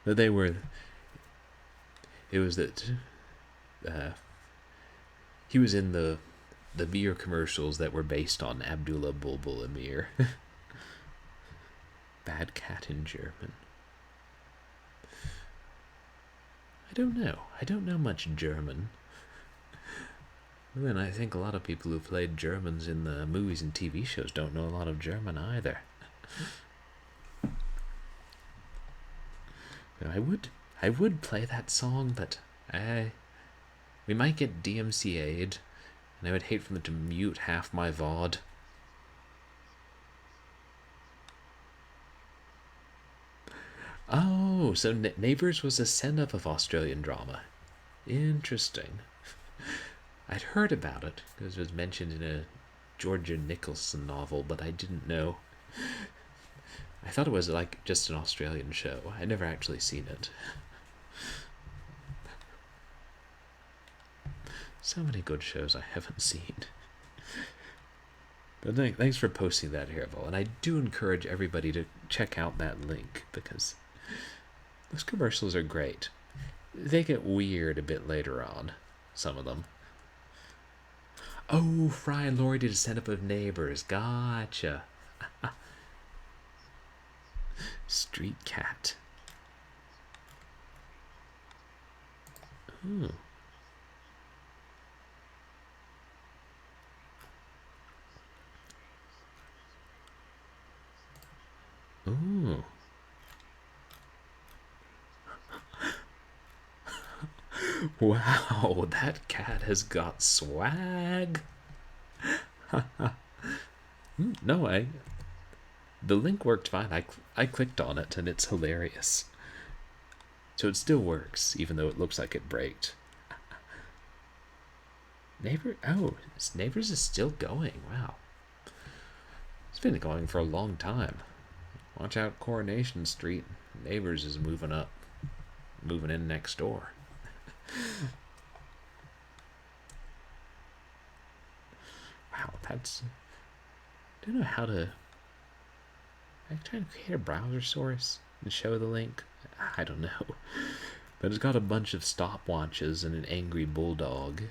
But it was that he was in the beer commercials that were based on Abdullah Bulbul Amir. Bad cat in German. I don't know. I don't know much German. And I think a lot of people who played Germans in the movies and TV shows don't know a lot of German either. I would play that song, but we might get DMCA'd, and I would hate for them to mute half my VOD. Oh, so Neighbours was a send-up of Australian drama. Interesting. I'd heard about it, because it was mentioned in a Georgia Nicholson novel, but I didn't know. I thought it was like just an Australian show. I'd never actually seen it. So many good shows I haven't seen. But thanks for posting that, Hairball. And I do encourage everybody to check out that link, because those commercials are great. They get weird a bit later on, some of them. Oh, Fry and Laurie did a stand-up of Neighbours. Gotcha. Street cat. Ooh. Ooh. Wow, that cat has got swag. No, the link worked fine. I clicked on it and it's hilarious. So it still works, even though it looks like it braked. Neighbours is still going. Wow. It's been going for a long time. Watch out, Coronation Street. Neighbours is moving up. Moving in next door. Wow, that's... I don't know how to... I'm trying to create a browser source and show the link. I don't know. But it's got a bunch of stopwatches and an angry bulldog.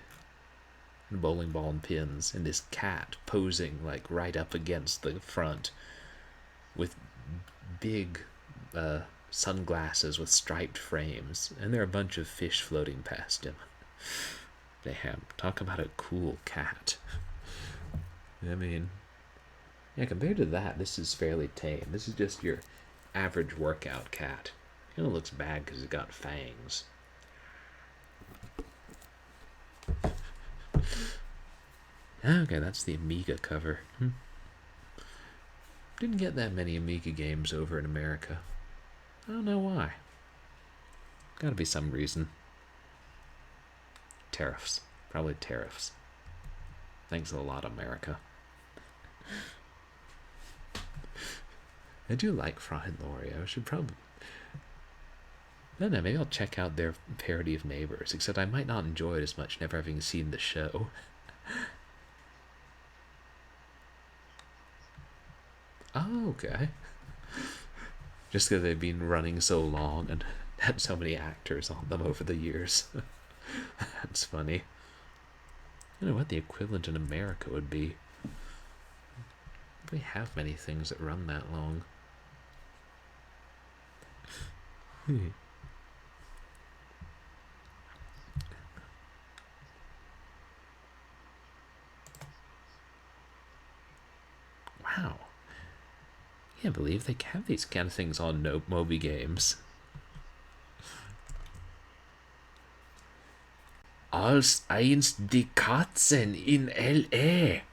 And a bowling ball and pins. And this cat posing like right up against the front. With big sunglasses with striped frames. And there are a bunch of fish floating past him. Damn, talk about a cool cat. I mean, yeah, compared to that, this is fairly tame. This is just your average workout cat. It kind of looks bad because it's got fangs. Okay, that's the Amiga cover. Didn't get that many Amiga games over in America. I don't know why. Gotta be some reason. Tariffs. Probably tariffs. Thanks a lot, America. I do like Fry and Laurie. I should probably... I don't know, maybe I'll check out their parody of Neighbours, except I might not enjoy it as much never having seen the show. Oh, okay. Just because they've been running so long and had so many actors on them over the years. That's funny. I don't know what the equivalent in America would be. We have many things that run that long. Can't believe they have these kind of things on Moby games. Als einst die Katzen in L.A.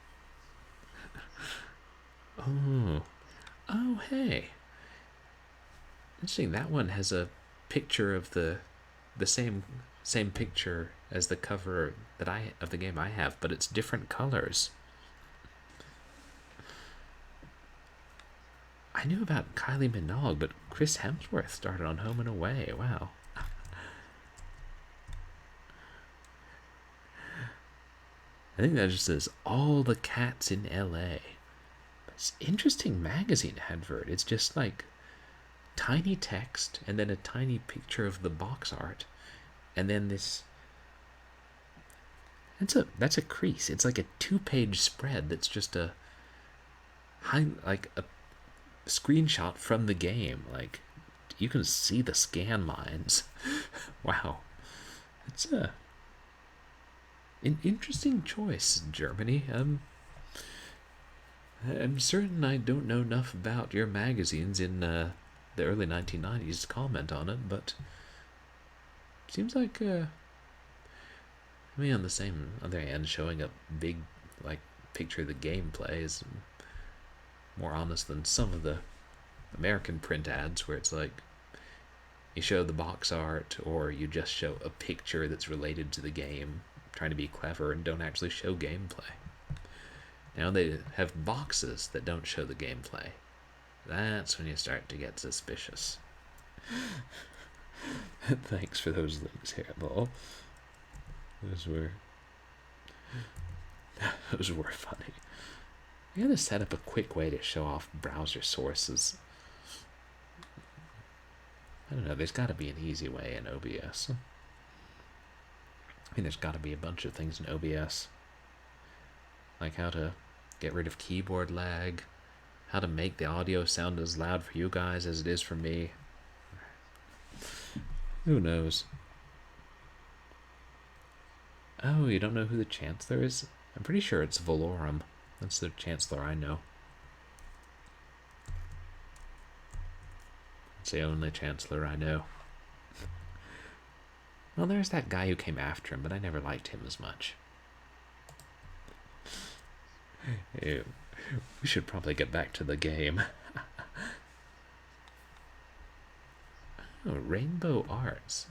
Oh, hey. Interesting. That one has a picture of the same picture as the cover of the game I have, but it's different colors. I knew about Kylie Minogue, but Chris Hemsworth started on Home and Away. Wow. I think that just says all the cats in LA. It's an interesting magazine advert. It's just like tiny text and then a tiny picture of the box art, and then this. That's a crease. It's like a 2-page spread. That's just a screenshot from the game. Like you can see the scan lines. Wow, it's an interesting choice, Germany. I'm certain I don't know enough about your magazines in the early 1990s to comment on it, but seems like on the other hand, showing a big picture of the gameplay is more honest than some of the American print ads where it's like you show the box art or you just show a picture that's related to the game, trying to be clever and don't actually show gameplay. Now they have boxes that don't show the gameplay. That's when you start to get suspicious. Thanks for those links, Hairball. Those were funny. I gotta set up a quick way to show off browser sources. I don't know, there's gotta be an easy way in OBS. There's gotta be a bunch of things in OBS. Like how to get rid of keyboard lag, how to make the audio sound as loud for you guys as it is for me. Who knows? Oh, you don't know who the Chancellor is? I'm pretty sure it's Valorum. That's the Chancellor I know. It's the only Chancellor I know. Well, there's that guy who came after him, but I never liked him as much. Ew. We should probably get back to the game. Oh, Rainbow Arts.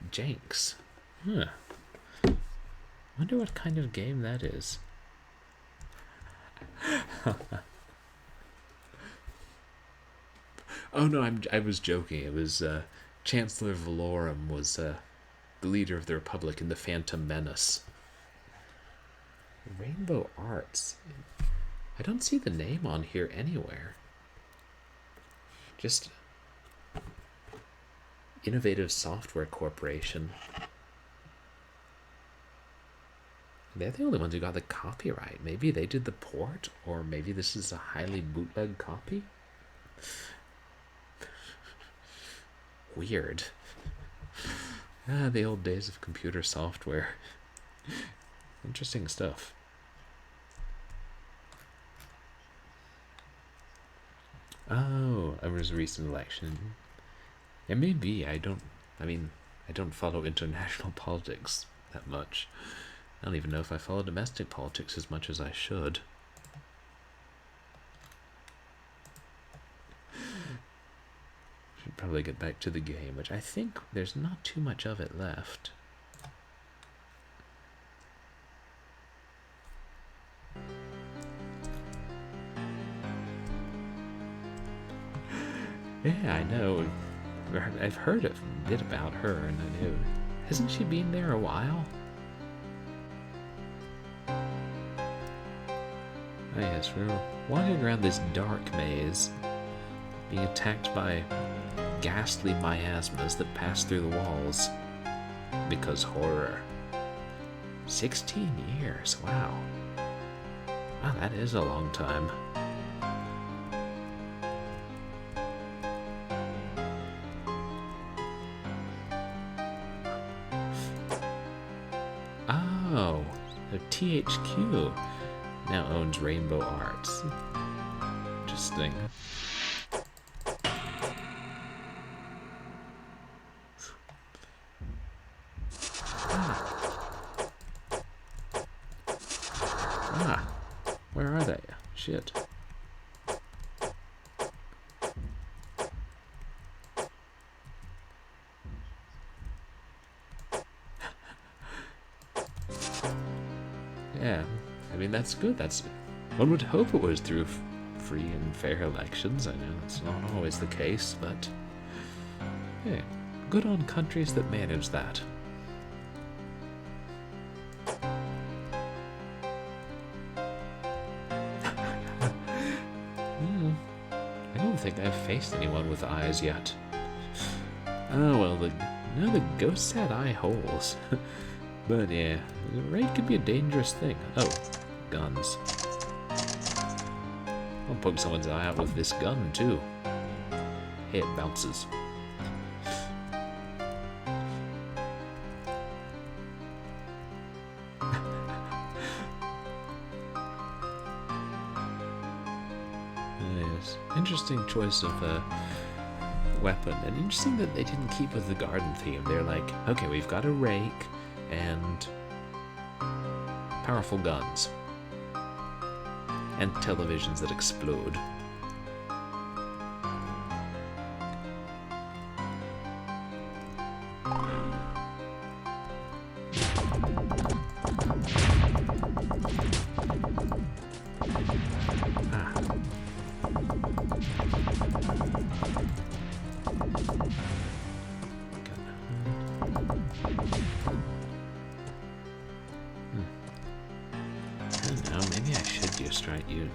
Jenks. Huh. Wonder what kind of game that is. Oh no, I was joking. It was Chancellor Valorum was the leader of the Republic in the Phantom Menace. Rainbow Arts. I don't see the name on here anywhere. Just Innovative Software Corporation. They're the only ones who got the copyright. Maybe they did the port, or maybe this is a highly bootleg copy. Weird. The old days of computer software. Interesting stuff. Oh, there was a recent election. It may be. I don't follow international politics that much. I don't even know if I follow domestic politics as much as I should. Should probably get back to the game, which I think there's not too much of it left. Yeah, I know. I've heard a bit about her, and I knew. Hasn't she been there a while? Oh yes, we were walking around this dark maze, being attacked by ghastly miasmas that pass through the walls. Because horror. 16 years, wow. Wow, that is a long time. Oh, so THQ now owns Rainbow Arts. Interesting. Ah, where are they? Shit. Yeah, I mean, that's good. One would hope it was through free and fair elections. I know that's not always the case, but yeah, good on countries that manage that. I don't think I've faced anyone with eyes yet. Oh well, the ghosts had eye holes. But yeah, the raid could be a dangerous thing. Oh, guns. I'll poke someone's eye out with this gun too. Hey, it bounces. Yes, interesting choice of weapon, and interesting that they didn't keep with the garden theme. They're like, okay, we've got a rake and powerful guns and televisions that explode.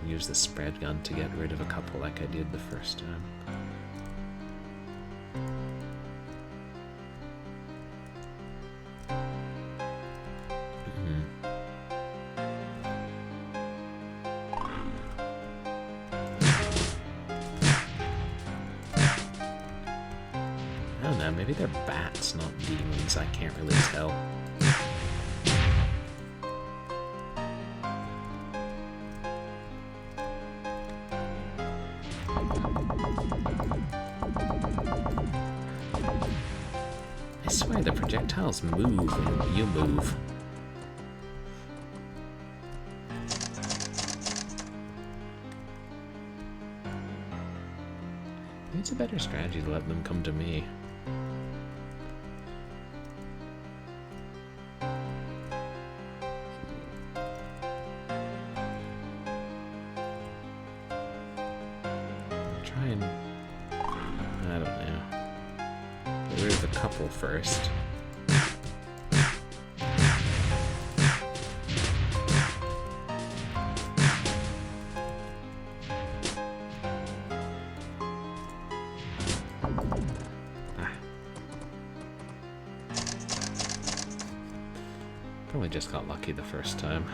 Use the spread gun to get rid of a couple like I did the first time. I don't know, maybe they're bats, not demons, I can't really tell. I swear the projectiles move when you move. It's a better strategy to let them come to me. Try and... I don't know. Get rid of a couple first. Probably just got lucky the first time.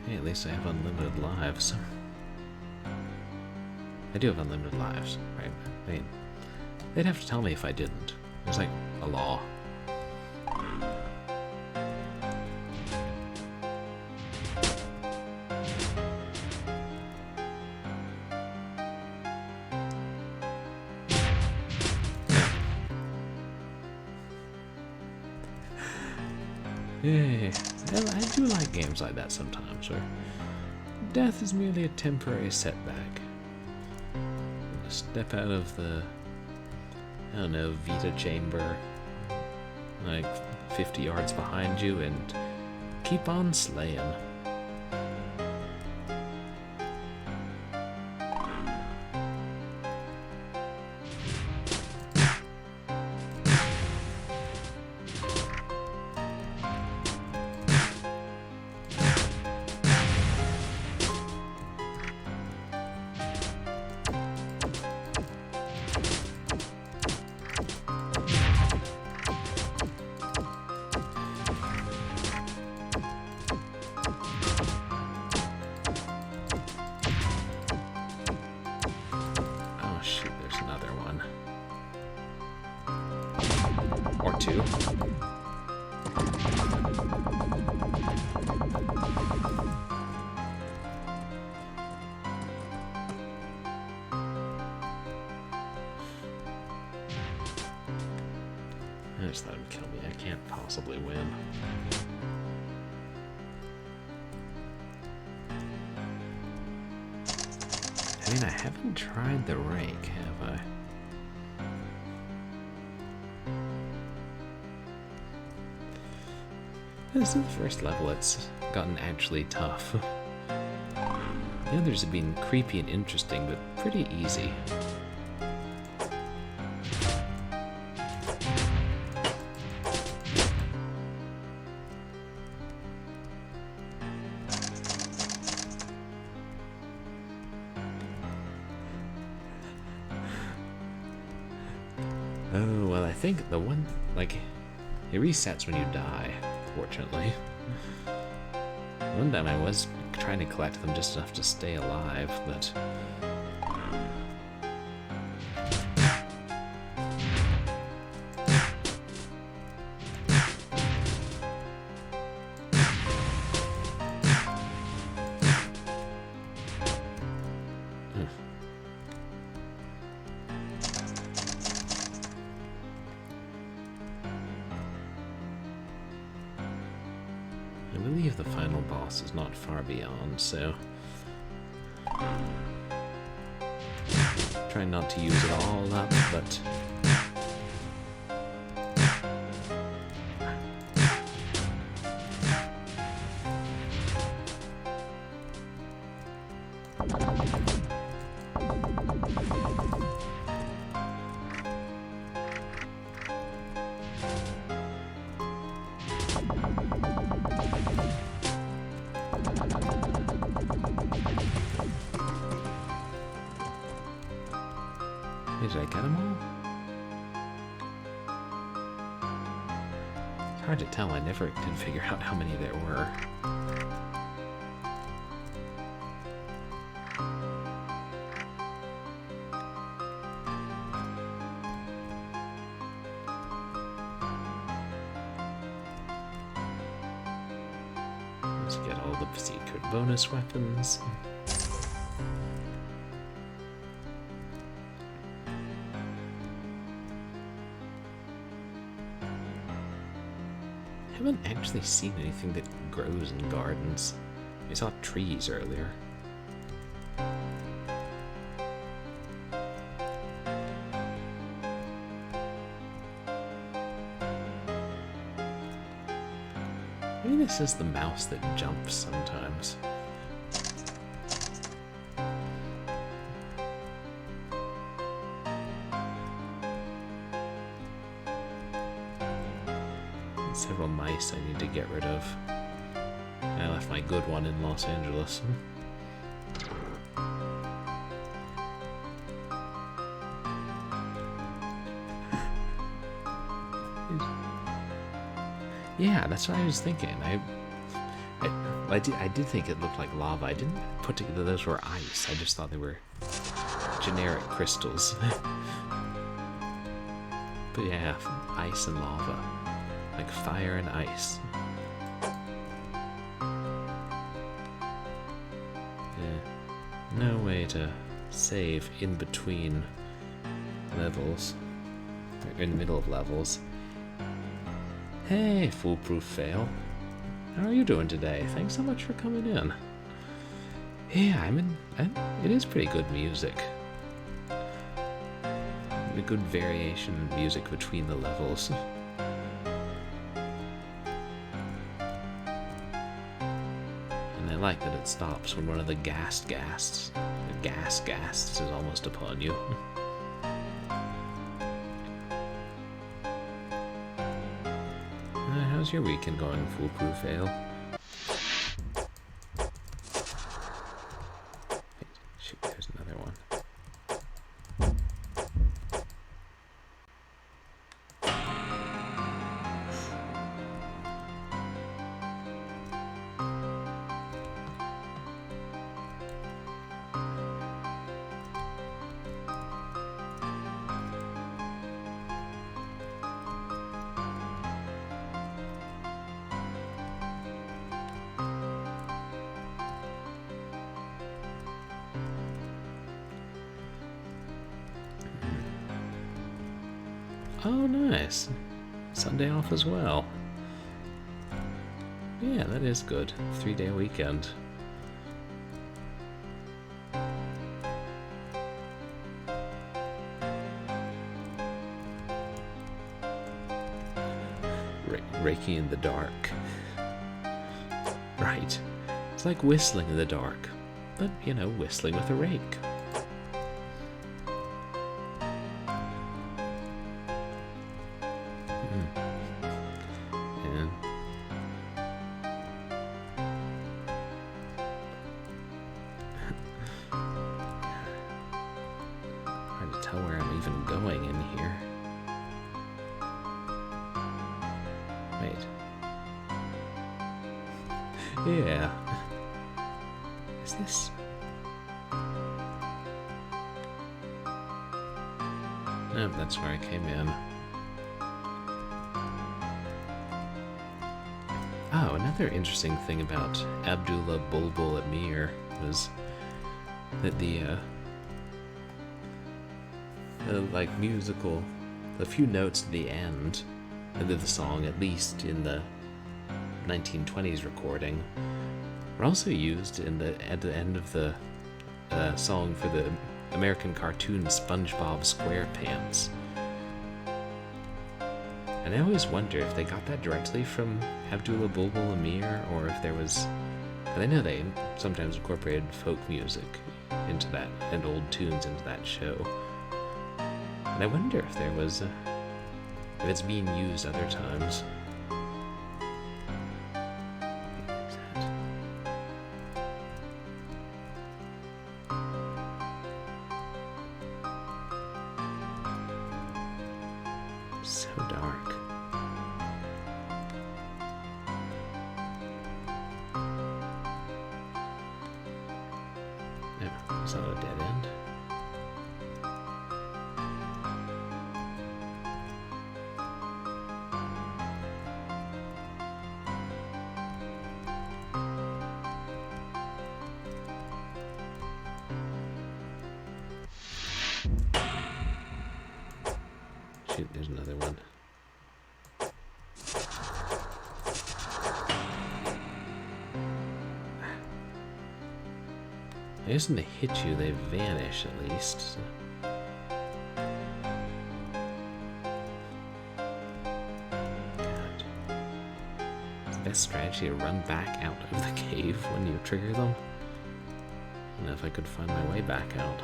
Hey, at least I have unlimited lives. I do have unlimited lives, right? I mean, they'd have to tell me if I didn't. There's like a law. Yeah, well, I do like games like that sometimes, where death is merely a temporary setback. Step out of the, I don't know, Vita chamber, like 50 yards behind you, and keep on slaying. two. I just let him kill me. I can't possibly win. I mean, I haven't tried the rake, have I? This is the first level it's gotten actually tough. The others have been creepy and interesting, but pretty easy. Oh, well, I think the one, like, it resets when you die, fortunately. One time I was trying to collect them just enough to stay alive, but... I believe the final boss is not far beyond, so... Try not to use it all up, but... Did I get them all? It's hard to tell. I never did figure out how many there were. Let's get all the secret bonus weapons. I haven't actually seen anything that grows in gardens. I saw trees earlier. Maybe this is the mouse that jumps sometimes. Several mice I need to get rid of. I left my good one in Los Angeles. Yeah, that's what I was thinking. I did think it looked like lava. I didn't put together those were ice. I just thought they were generic crystals. But yeah, ice and lava. Like fire and ice. Yeah. No way to save in between levels. Or in the middle of levels. Hey, foolproof fail. How are you doing today? Thanks so much for coming in. Yeah, it is pretty good music. A good variation in music between the levels. And I like that it stops when one of the gas gasts is almost upon you. How's your weekend going, foolproof ale? Shoot, there's another one. Oh, nice. Sunday off as well. Yeah, that is good. 3-day weekend. Raking in the dark. Right. It's like whistling in the dark, but, you know, whistling with a rake. Yeah. Hard to tell where I'm even going in here. Wait. Yeah. Is this... No, that's where I came in. Oh, another interesting thing about Abdullah Bulbul Amir was that the like musical, the few notes at the end of the song, at least in the 1920s recording, were also used at the end of the song for the American cartoon SpongeBob SquarePants. And I always wonder if they got that directly from Abdullah Bulbul Amir, or if there was... But I know they sometimes incorporated folk music into that, and old tunes into that show. And I wonder if there was... if it's being used other times. So dark. No, it's not a dead end. Shoot, there's another one. I guess when they hit you, they vanish at least. So. God. It's the best strategy to run back out of the cave when you trigger them. I don't know if I could find my way back out.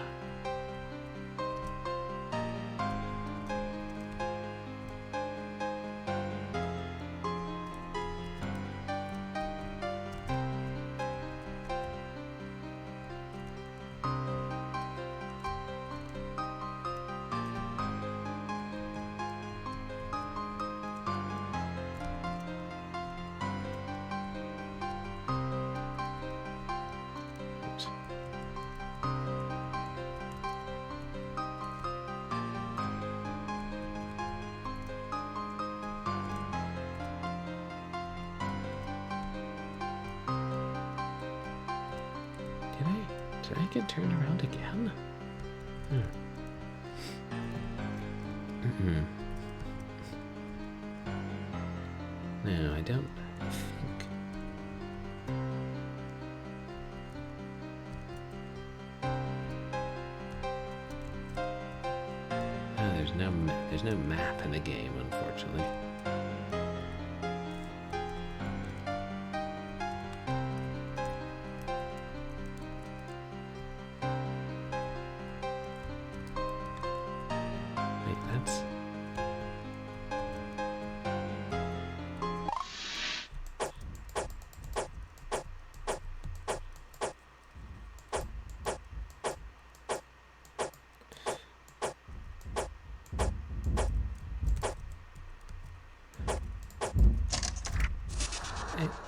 Did I get turned around again? No, I don't think. No, there's no map in the game, unfortunately.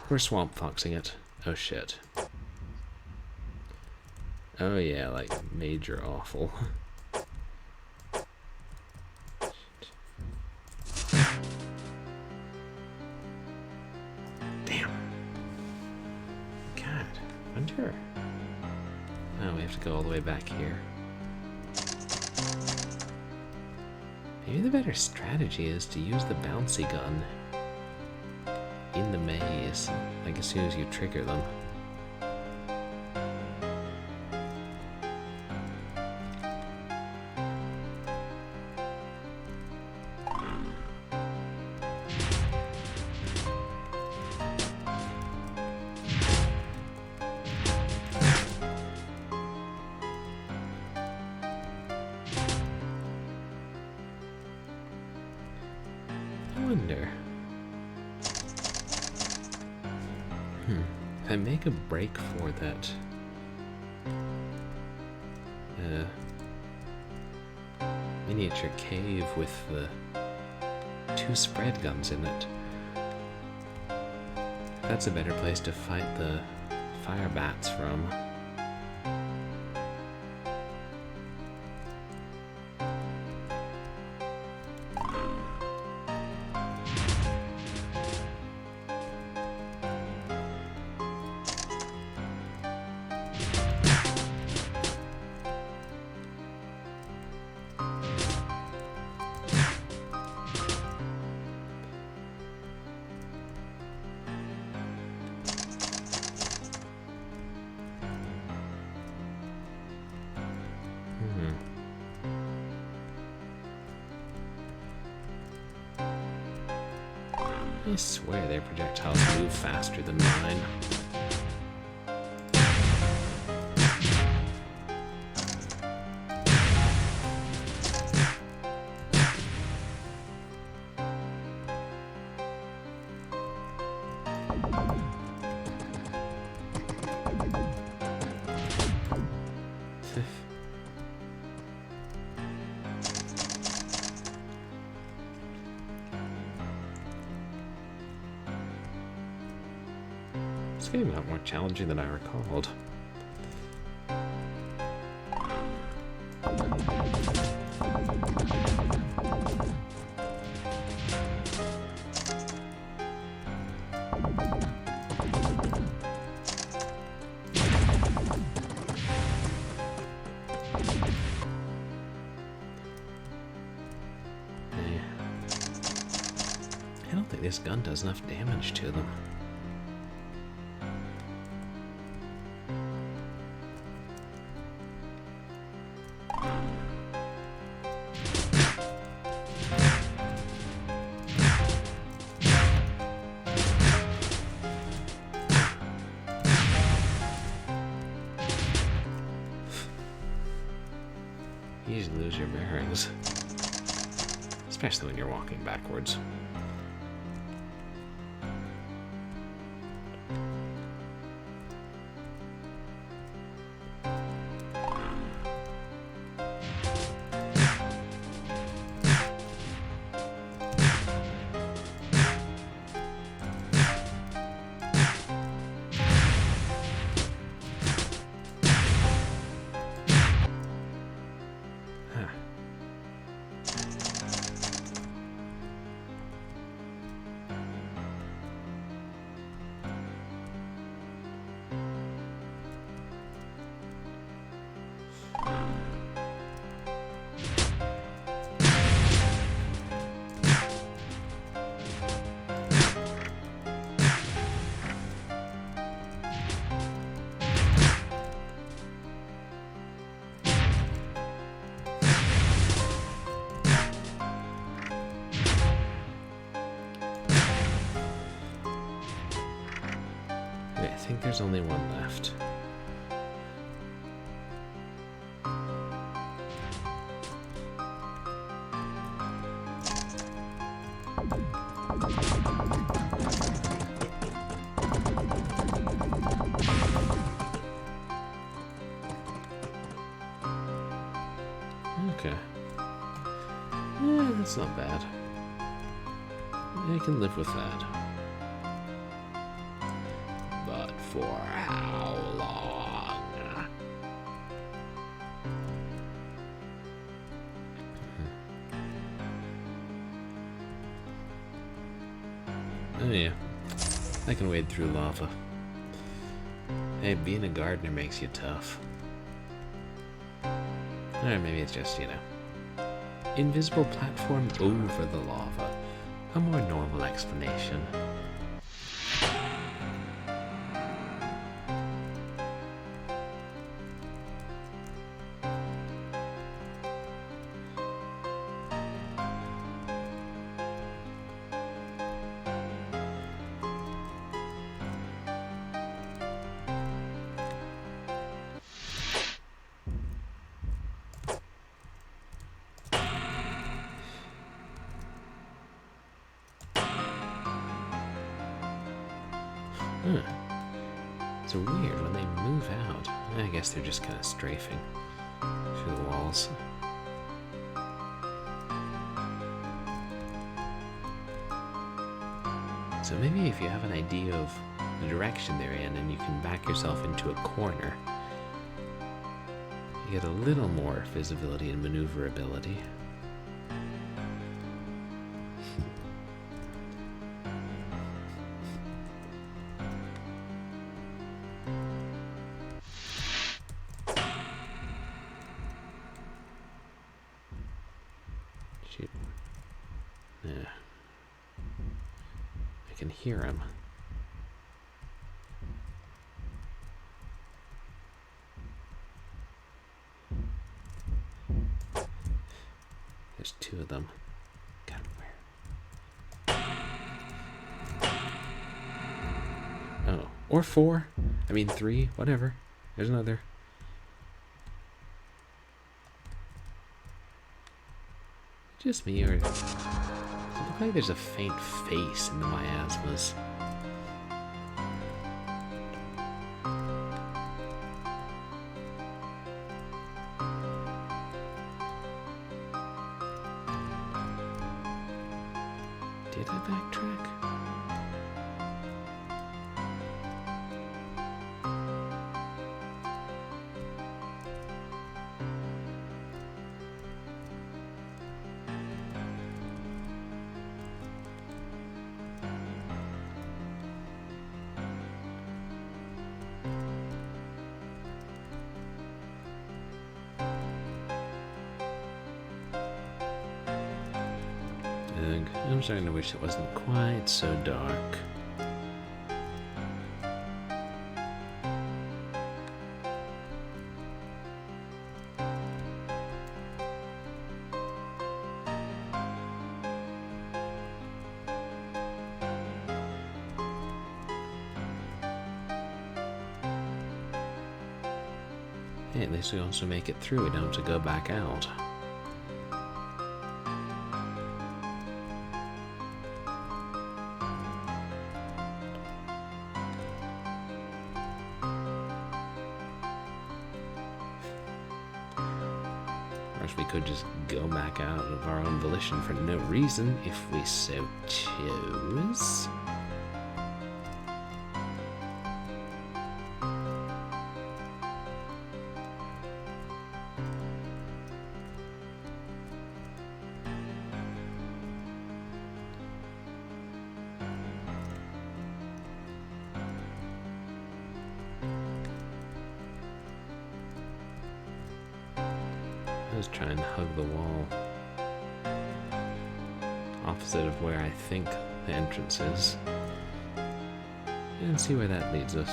We're swamp foxing it. Oh shit. Oh yeah, like major awful. Damn. God, wonder. Oh, we have to go all the way back here. Maybe the better strategy is to use the bouncy gun in the maze, like as soon as you trigger them. If I make a break for that miniature cave with the 2 spread guns in it, that's a better place to fight the fire bats from. I swear their projectiles move faster than mine. It's getting a lot more challenging than I recalled. I don't think this gun does enough damage to them. You usually lose your bearings, especially when you're walking backwards. I think there's only one left. Okay. Yeah, that's not bad. I can live with that. But for how long? Oh yeah, I can wade through lava. Hey, being a gardener makes you tough. Or maybe it's just, you know, invisible platform over the lava. A more normal explanation. It's weird when they move out. I guess they're just kind of strafing through the walls. So maybe if you have an idea of the direction they're in and you can back yourself into a corner, you get a little more visibility and maneuverability. Shoot. Yeah. I can hear him. There's two of them. God, where? Oh, or four. I mean, three. Whatever. There's another. Just me, or does it look like there's a faint face in the miasmas? Did I backtrack? I'm starting to wish it wasn't quite so dark. Hey, at least we also make it through. We don't have to go back out. We could just go back out of our own volition for no reason if we so chose. I was trying to hug the wall opposite of where I think the entrance is and see where that leads us.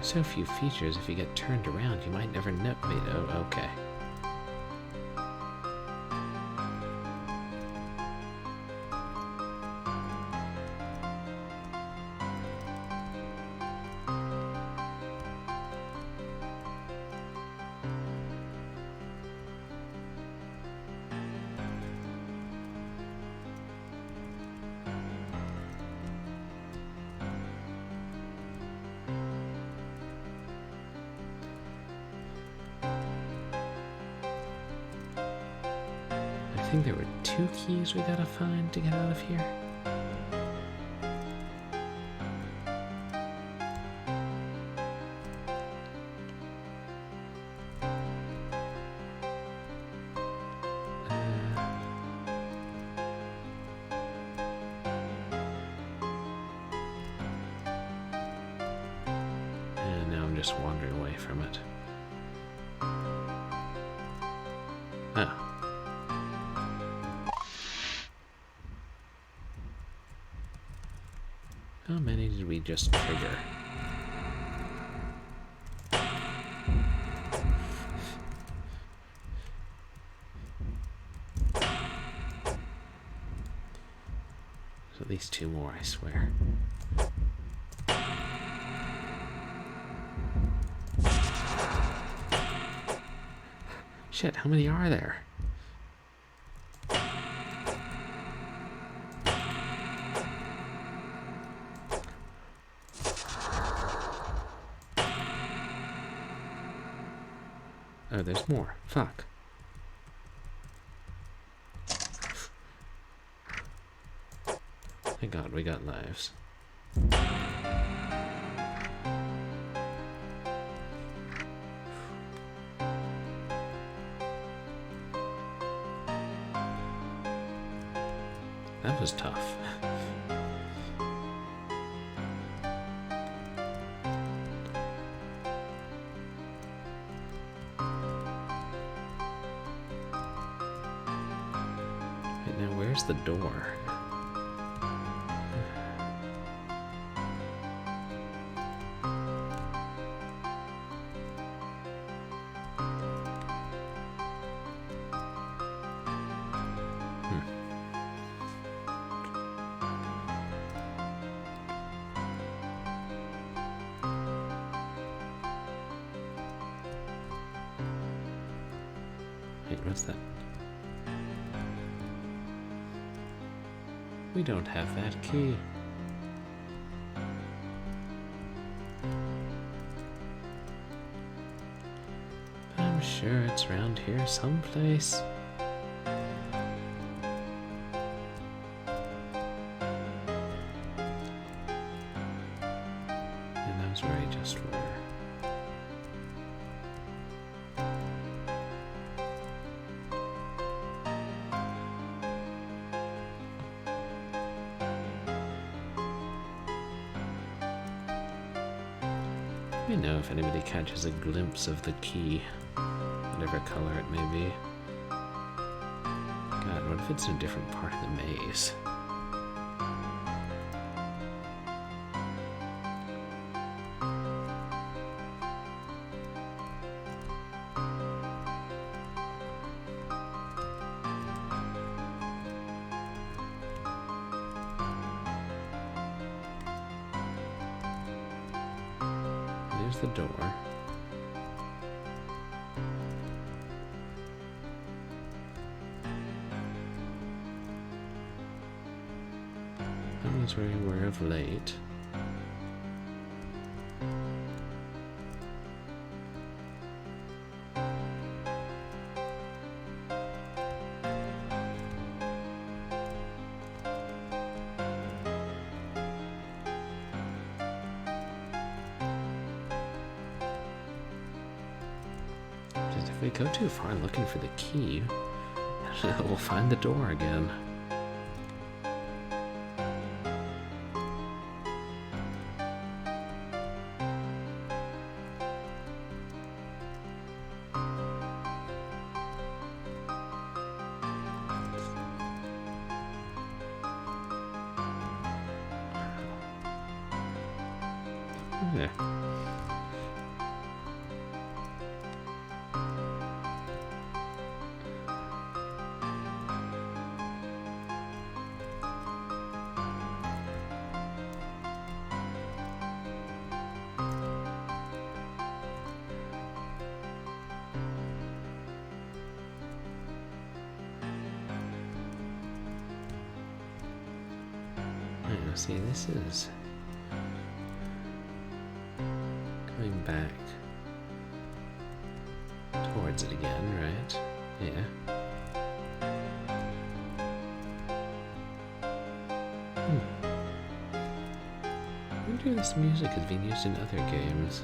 So few features, if you get turned around, you might never know. Wait, oh, okay. think there were 2 keys we gotta find to get out of here. And now I'm just wandering away from it. Oh. How many did we just trigger? There's at least 2 more, I swear. Shit, how many are there? Oh, there's more. Fuck. Thank God we got lives. That was tough. Wait, now where's the door? Wait, what's that? We don't have that key. I'm sure it's around here someplace. And that was where I just were. Let me know if anybody catches a glimpse of the key, whatever color it may be. God, what if it's in a different part of the maze? There's the door. That was where we were of late. If we go too far looking for the key, we'll find the door again. Yeah. Now, see, this is going back towards it again, right? Yeah. I wonder if this music has been used in other games.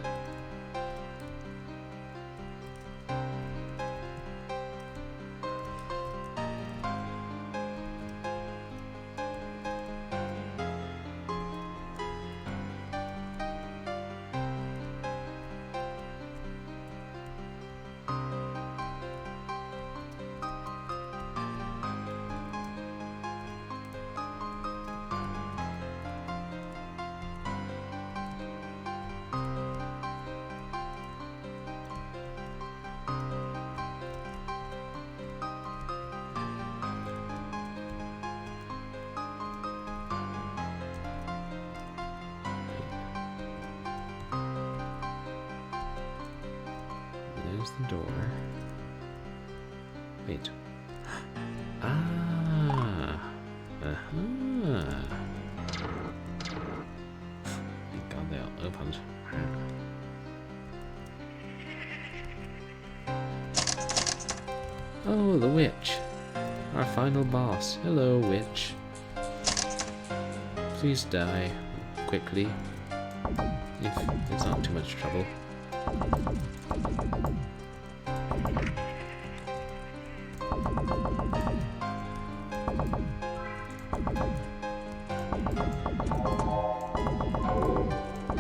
There's the door. Wait. Ah. Uh-huh. Thank God they all opened. Oh, the witch. Our final boss. Hello, witch. Please die. Quickly. If it's not too much trouble.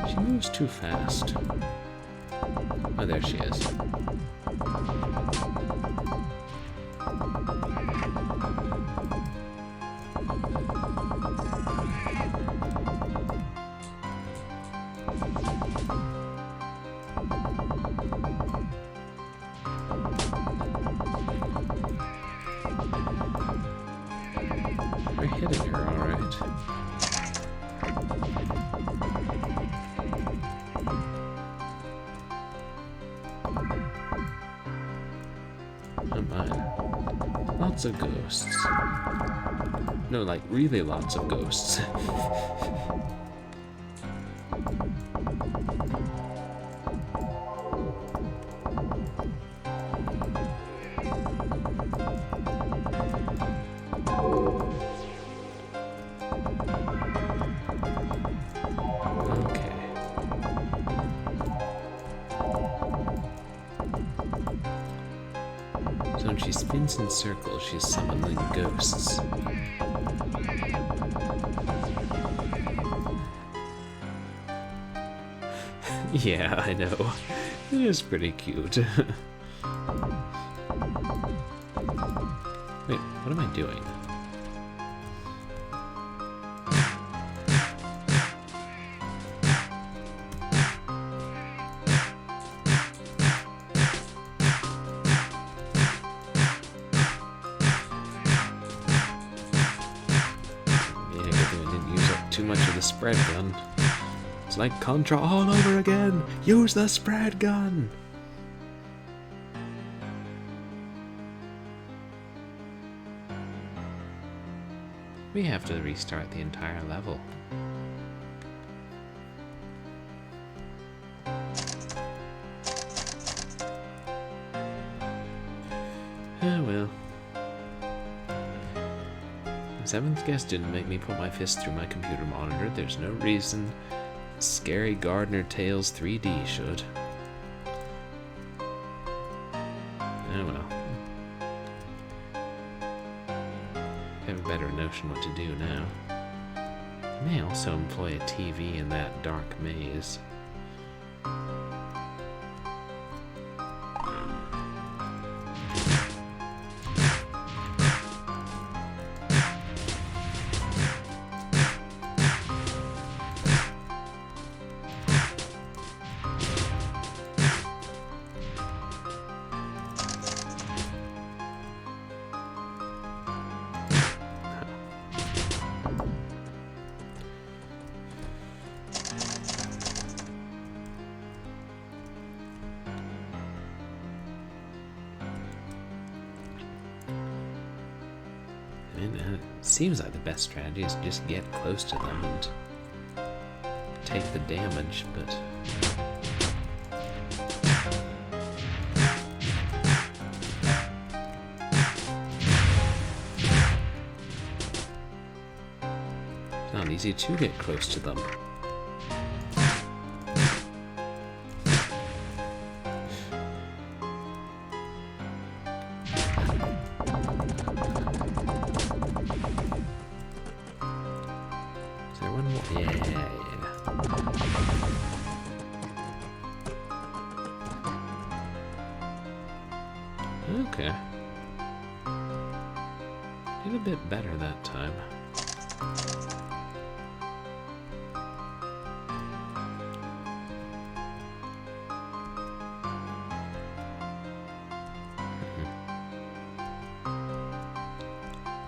She moves too fast. Oh, there she is. We're hitting her, alright. Oh my. Lots of ghosts. No, like really lots of ghosts. So when she spins in circles, she's summoning ghosts. Yeah, I know. It is pretty cute. Wait, what am I doing? Too much of the spread gun. It's like Contra all over again! Use the spread gun! We have to restart the entire level. Oh well. The 7th guest didn't make me put my fist through my computer monitor. There's no reason Scary Gardener Tales 3D should. Oh well. I have a better notion what to do now. I may also employ a TV in that dark maze. It seems like the best strategy is just get close to them and take the damage, but... not easy to get close to them. Is there one more? Yeah. Okay. Did a bit better that time.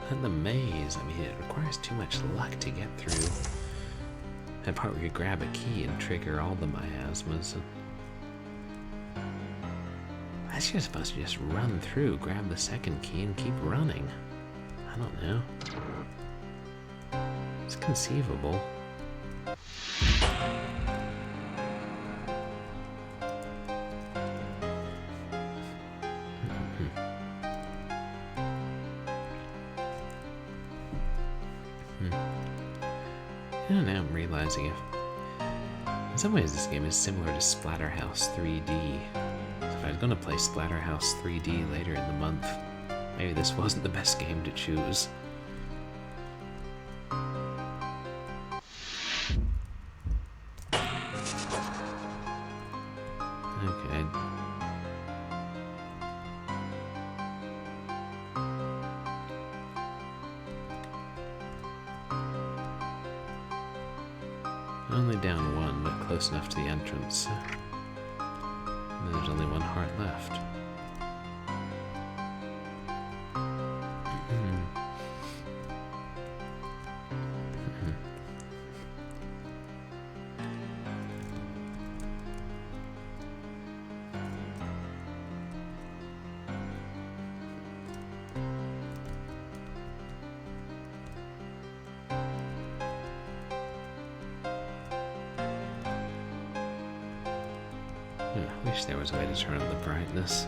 And the maze, I mean, it requires too much luck to get through. That part where you grab a key and trigger all the miasmas. That's just supposed to just run through, grab the second key, and keep running. I don't know. It's conceivable. Now I'm realizing in some ways this game is similar to Splatterhouse 3D. So if I was going to play Splatterhouse 3D later in the month, maybe this wasn't the best game to choose. Okay. Only down one, but close enough to the entrance. And there's only one heart left. I wish there was a way to turn on the brightness.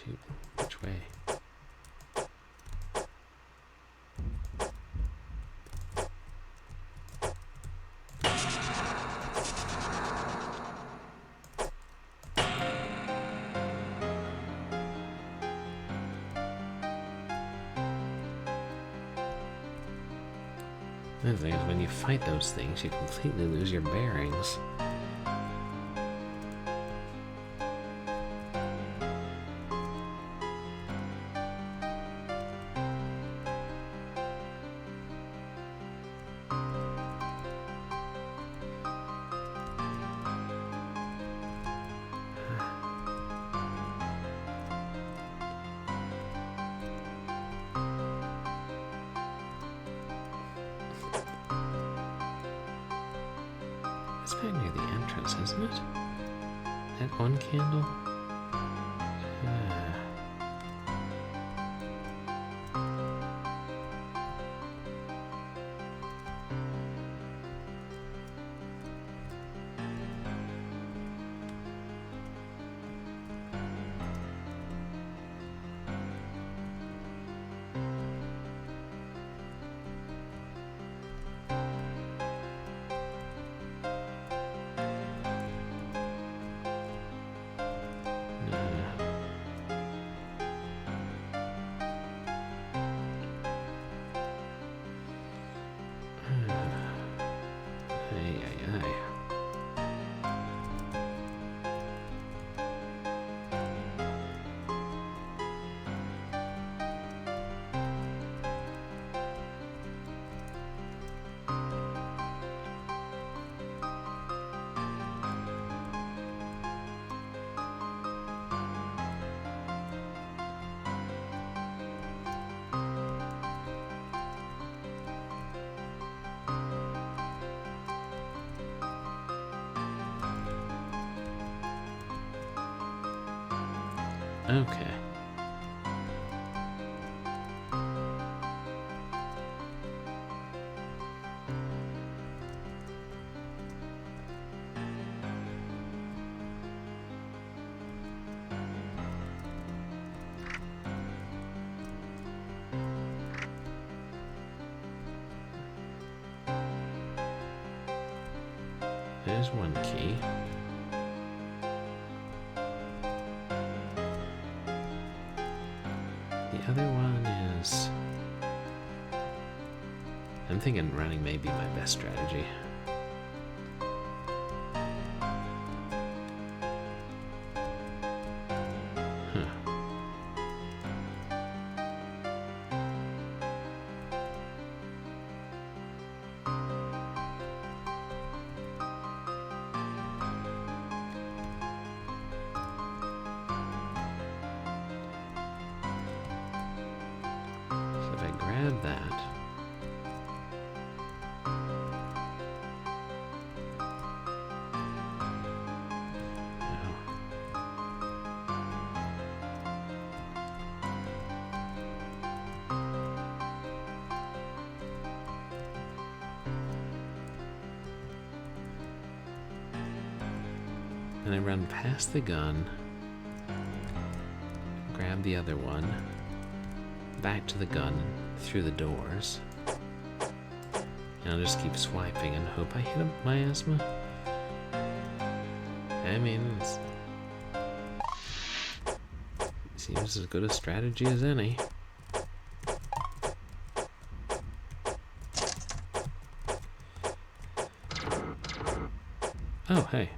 Shoot, which way? The thing is, when you fight those things, you completely lose your bearings. It's back near the entrance, isn't it? That one candle? Ay, ay, ay. Okay. There's one key. The other one is... I'm thinking running may be my best strategy. Grab that. And I run past the gun, grab the other one, back to the gun, through the doors, and I'll just keep swiping and hope I hit a miasma. I mean, it seems as good a strategy as any. Oh, hey.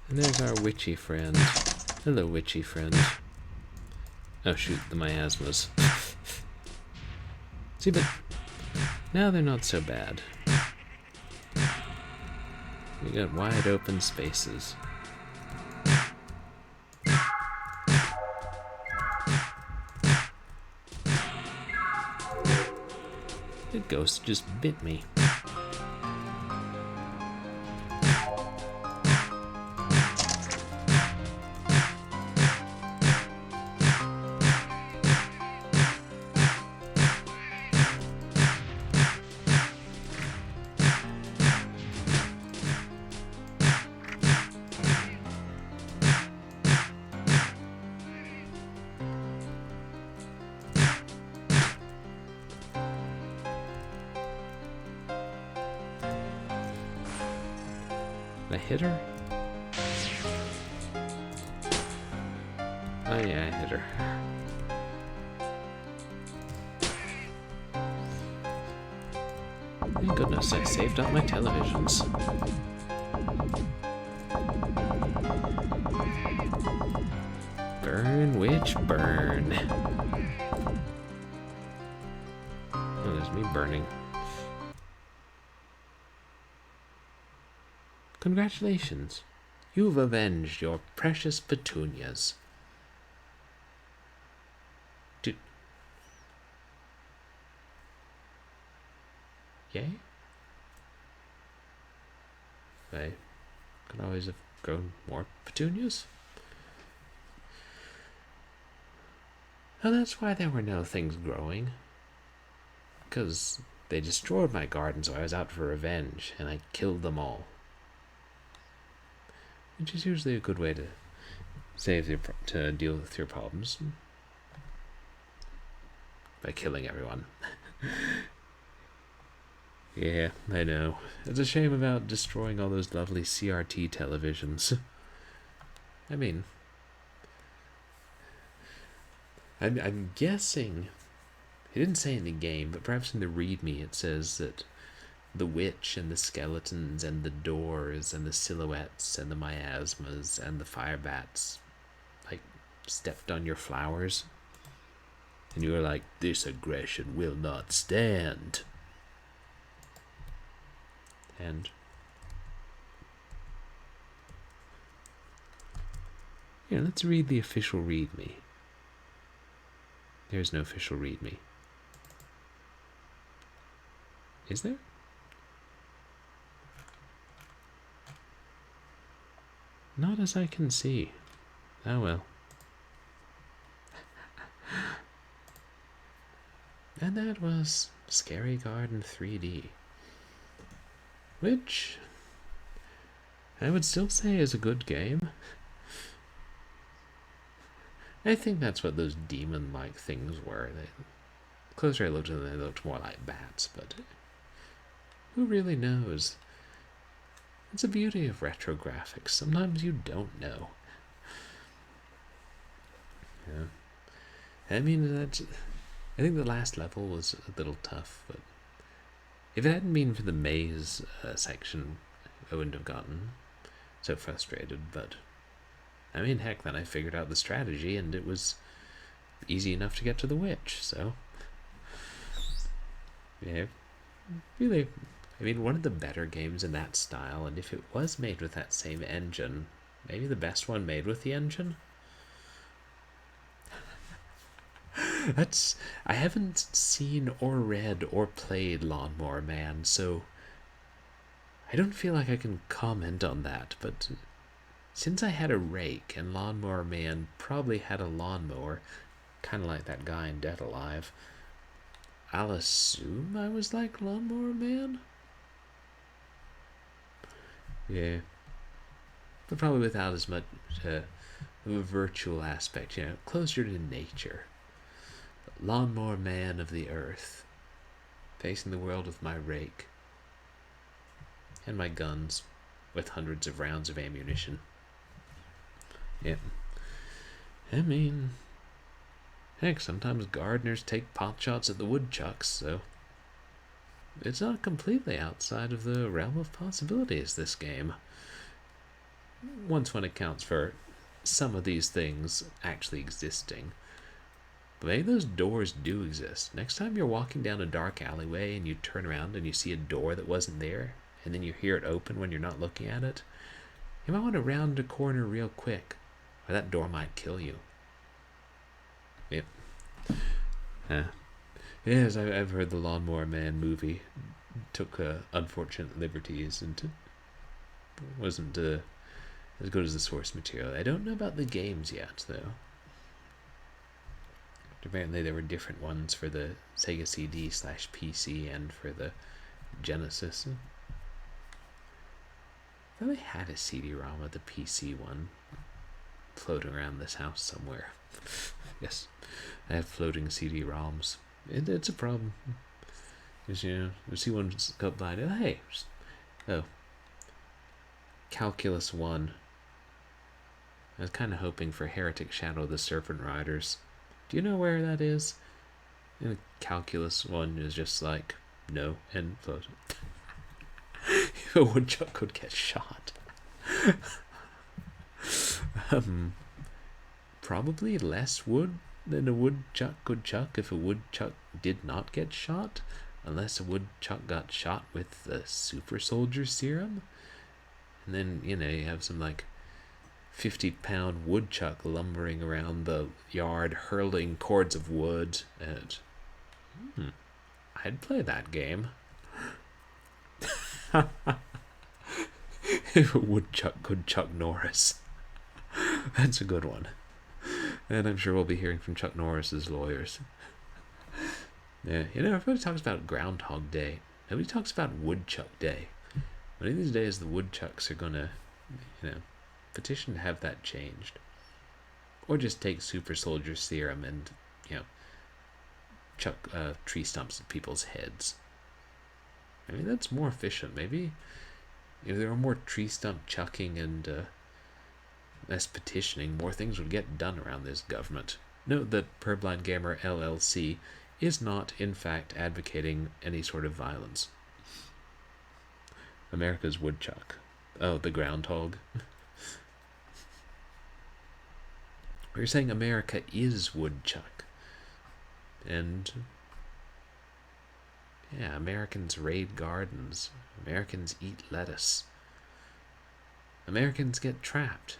And there's our witchy friend. Hello, witchy friend. Oh shoot, the miasmas. See, but now they're not so bad. We got wide open spaces. The ghost just bit me. I hit her? Oh yeah, I hit her. Thank goodness I saved up my televisions. Burn, witch, burn. Oh, there's me burning. Congratulations. You've avenged your precious petunias. Yay? I could always have grown more petunias. Oh, that's why there were no things growing. Because they destroyed my garden, so I was out for revenge, and I killed them all. Which is usually a good way to deal with your problems. By killing everyone. Yeah, I know. It's a shame about destroying all those lovely CRT televisions. I mean, I'm guessing He didn't say in the game, but perhaps in the README it says that the witch and the skeletons and the doors and the silhouettes and the miasmas and the fire bats, like, stepped on your flowers. And you were like, this aggression will not stand. And yeah, let's read the official README. There's no official README. Is there? Not as I can see. Oh well. And that was Scary Garden 3D. Which I would still say is a good game. I think that's what those demon-like things were. The closer I looked at them, they looked more like bats, but who really knows? It's the beauty of retro graphics. Sometimes you don't know. Yeah. I mean, I think the last level was a little tough, but if it hadn't been for the maze section, I wouldn't have gotten so frustrated, but I mean, heck, then I figured out the strategy, and it was easy enough to get to the witch, so yeah, really, I mean, one of the better games in that style, and if it was made with that same engine, maybe the best one made with the engine. I haven't seen or read or played Lawnmower Man, so I don't feel like I can comment on that, but since I had a rake and Lawnmower Man probably had a lawnmower, kind of like that guy in Dead Alive, I'll assume I was like Lawnmower Man? Yeah. But probably without as much of a virtual aspect, closer to nature. Lawnmower Man of the earth, facing the world with my rake and my guns with hundreds of rounds of ammunition. Yeah. I mean, heck, sometimes gardeners take pot shots at the woodchucks, so it's not completely outside of the realm of possibilities, this game. Once one accounts for some of these things actually existing. But maybe those doors do exist. Next time you're walking down a dark alleyway and you turn around and you see a door that wasn't there, and then you hear it open when you're not looking at it, you might want to round a corner real quick, or that door might kill you. Yep. Yes, I've heard the Lawnmower Man movie took unfortunate liberties and wasn't as good as the source material. I don't know about the games yet, though. Apparently there were different ones for the Sega CD/PC and for the Genesis. I probably had a CD-ROM of the PC one floating around this house somewhere. Yes, I have floating CD-ROMs. It's a problem. Because, you see one go by and hey, Calculus 1. I was kind of hoping for Heretic Shadow of the Serpent Riders. Do you know where that is? And Calculus 1 is just like, no, and float. A woodchuck could get shot. Probably less wood than a woodchuck could chuck if a woodchuck did not get shot, unless a woodchuck got shot with the super soldier serum. And then, you have some 50-pound woodchuck lumbering around the yard, hurling cords of wood. And I'd play that game. If a woodchuck could Chuck Norris. That's a good one. And I'm sure we'll be hearing from Chuck Norris's lawyers. Yeah, everybody talks about Groundhog Day. Nobody talks about Woodchuck Day. One of these days, the woodchucks are gonna, petition to have that changed. Or just take super soldier serum and, chuck tree stumps at people's heads. I mean, that's more efficient. Maybe if there were more tree stump chucking and less petitioning, more things would get done around this government. Note that Purblind Gamer LLC is not, in fact, advocating any sort of violence. America's woodchuck. Oh, the groundhog. You're saying America is woodchuck. And yeah, Americans raid gardens. Americans eat lettuce. Americans get trapped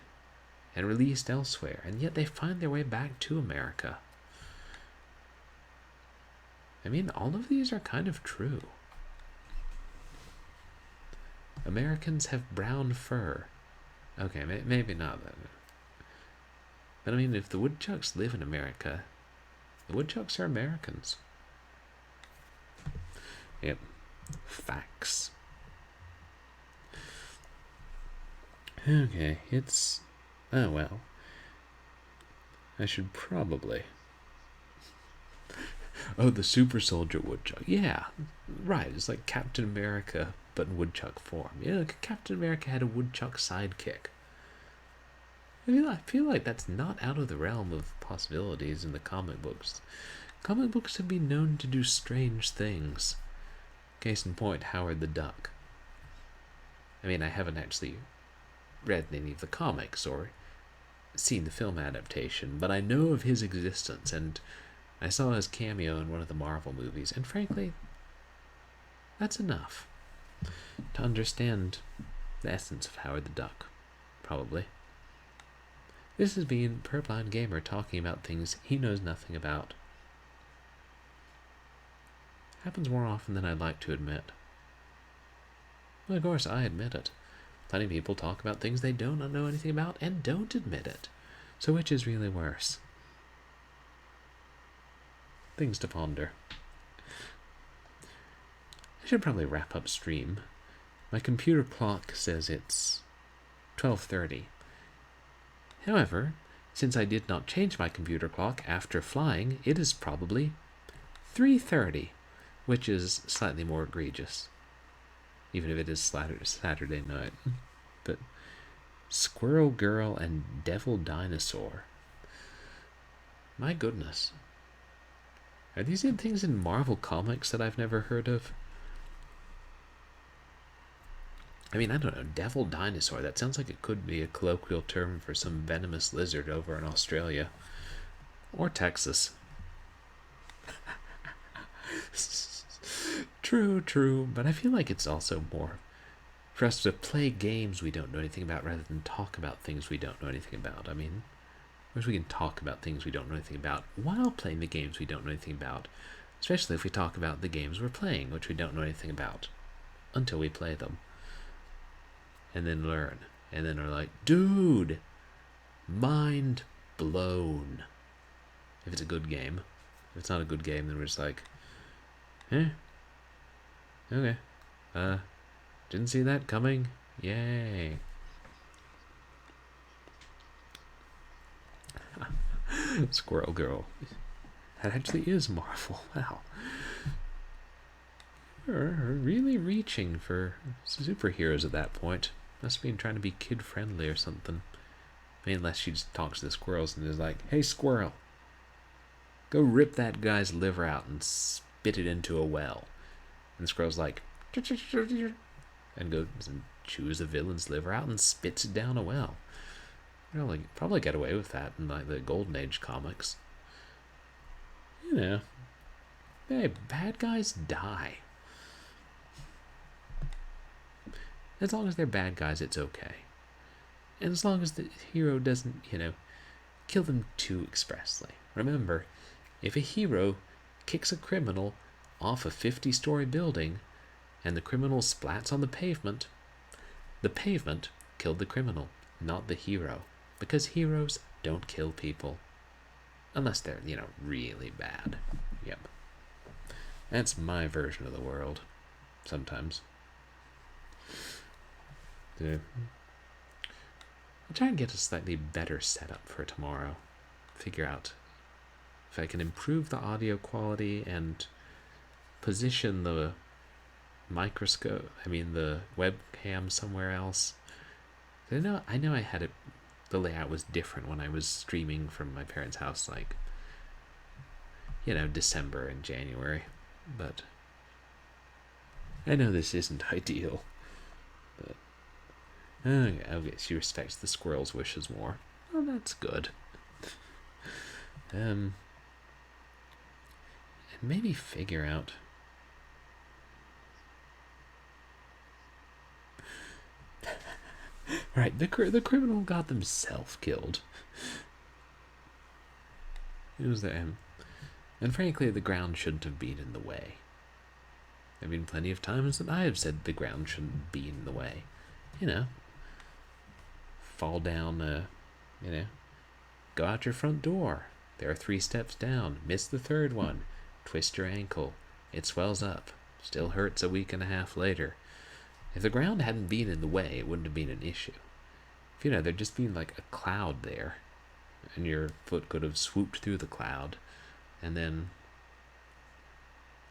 and released elsewhere, and yet they find their way back to America. I mean, all of these are kind of true. Americans have brown fur. Okay, maybe not that. But I mean, if the woodchucks live in America, the woodchucks are Americans. Yep. Facts. Okay, it's... Oh, well. I should probably... Oh, the super soldier woodchuck. Yeah, right. It's like Captain America, but in woodchuck form. Yeah, Captain America had a woodchuck sidekick. I feel like that's not out of the realm of possibilities in the comic books. Comic books have been known to do strange things. Case in point, Howard the Duck. I mean, I haven't actually read any of the comics or seen the film adaptation, but I know of his existence, and I saw his cameo in one of the Marvel movies, and frankly, that's enough to understand the essence of Howard the Duck, probably. This has been Purblind Gamer talking about things he knows nothing about. Happens more often than I'd like to admit. Well, of course, I admit it. Plenty of people talk about things they don't know anything about and don't admit it. So which is really worse? Things to ponder. I should probably wrap up stream. My computer clock says it's 12:30. However, since I did not change my computer clock after flying, it is probably 3:30, which is slightly more egregious, even if it is Saturday night. But Squirrel Girl and Devil Dinosaur. My goodness. Are these things in Marvel Comics that I've never heard of? I mean, I don't know, Devil Dinosaur, that sounds like it could be a colloquial term for some venomous lizard over in Australia. Or Texas. True, but I feel like it's also more for us to play games we don't know anything about rather than talk about things we don't know anything about. I mean, of course we can talk about things we don't know anything about while playing the games we don't know anything about, especially if we talk about the games we're playing, which we don't know anything about, until we play them. And then learn. And then are like, dude, mind blown. If it's a good game. If it's not a good game, then we're just like, okay. Didn't see that coming. Yay. Squirrel Girl. That actually is Marvel. Wow. We're really reaching for superheroes at that point. Must be trying to be kid-friendly or something. I mean, unless she just talks to the squirrels and is like, hey, squirrel, go rip that guy's liver out and spit it into a well. And the squirrel's like, and goes and chews the villain's liver out and spits it down a well. Probably get away with that in like the Golden Age comics. You know, hey, bad guys die. As long as they're bad guys, it's okay. And as long as the hero doesn't, kill them too expressly. Remember, if a hero kicks a criminal off a 50-story building and the criminal splats on the pavement killed the criminal, not the hero. Because heroes don't kill people. Unless they're, really bad. Yep. That's my version of the world. Sometimes. I'll try and get a slightly better setup for tomorrow. Figure out if I can improve the audio quality and position the the webcam somewhere else. I know I had the layout was different when I was streaming from my parents' house, December and January. But I know this isn't ideal. But okay, she respects the squirrel's wishes more. Well, that's good. And maybe figure out. Right, the criminal got themselves killed. It was them. And frankly, the ground shouldn't have been in the way. There have been plenty of times that I have said the ground shouldn't be in the way. Fall down, go out your front door. There are 3 steps down. Miss the 3rd one. Twist your ankle. It swells up. Still hurts a week and a half later. If the ground hadn't been in the way, it wouldn't have been an issue. If, there'd just been like a cloud there, and your foot could have swooped through the cloud, and then,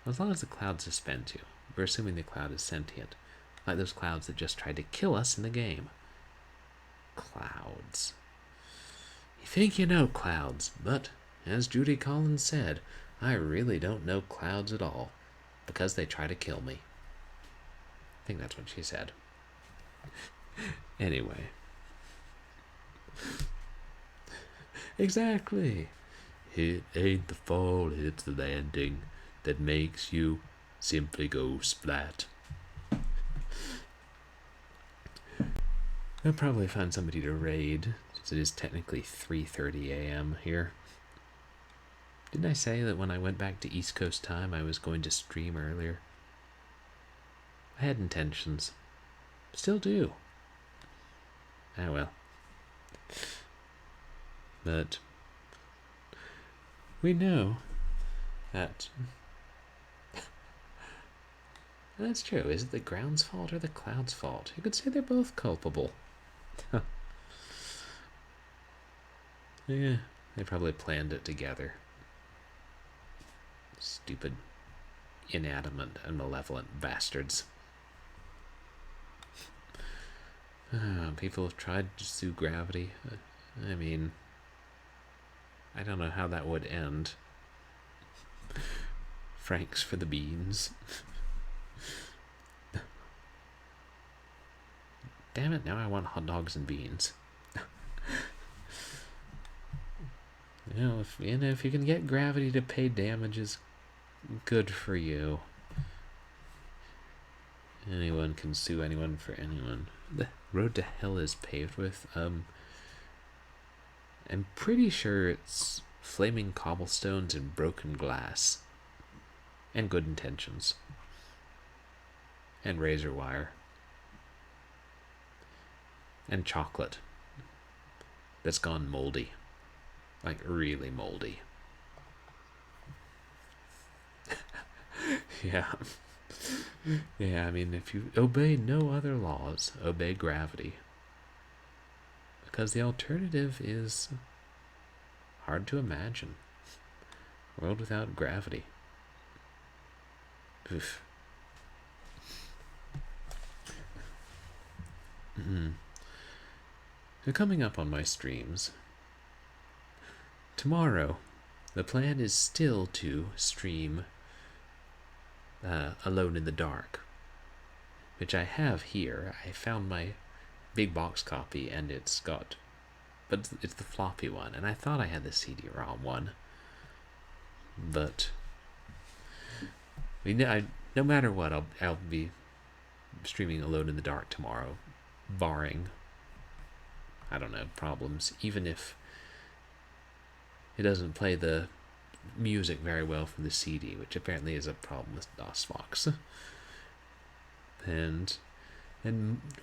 as long as the cloud suspends you, we're assuming the cloud is sentient, like those clouds that just tried to kill us in the game. Clouds. You think you know clouds, but, as Judy Collins said, I really don't know clouds at all, because they try to kill me. I think that's what she said. Anyway. Exactly. It ain't the fall, it's the landing that makes you simply go splat. I'll probably find somebody to raid, since it is technically 3:30 a.m. here. Didn't I say that when I went back to East Coast time I was going to stream earlier? I had intentions. Still do. Ah, well. But we know that that's true. Is it the ground's fault or the cloud's fault? You could say they're both culpable. Yeah, they probably planned it together. Stupid, inanimate, and malevolent bastards. People have tried to sue gravity. I mean, I don't know how that would end. Franks for the beans. Damn it, now I want hot dogs and beans. If you can get gravity to pay damages, good for you. Anyone can sue anyone for anyone. The road to hell is paved with, I'm pretty sure it's flaming cobblestones and broken glass. And good intentions. And razor wire. And chocolate. That's gone moldy. Like, really moldy. Yeah. Yeah, I mean, if you obey no other laws, obey gravity. Because the alternative is hard to imagine. A world without gravity. Oof. So coming up on my streams, tomorrow, the plan is still to stream Alone in the Dark, which I have here. I found my big box copy, and it's the floppy one, and I thought I had the CD-ROM one, but no matter what, I'll be streaming Alone in the Dark tomorrow, barring, I don't know, problems, even if it doesn't play the music very well from the CD, which apparently is a problem with DOSBox. And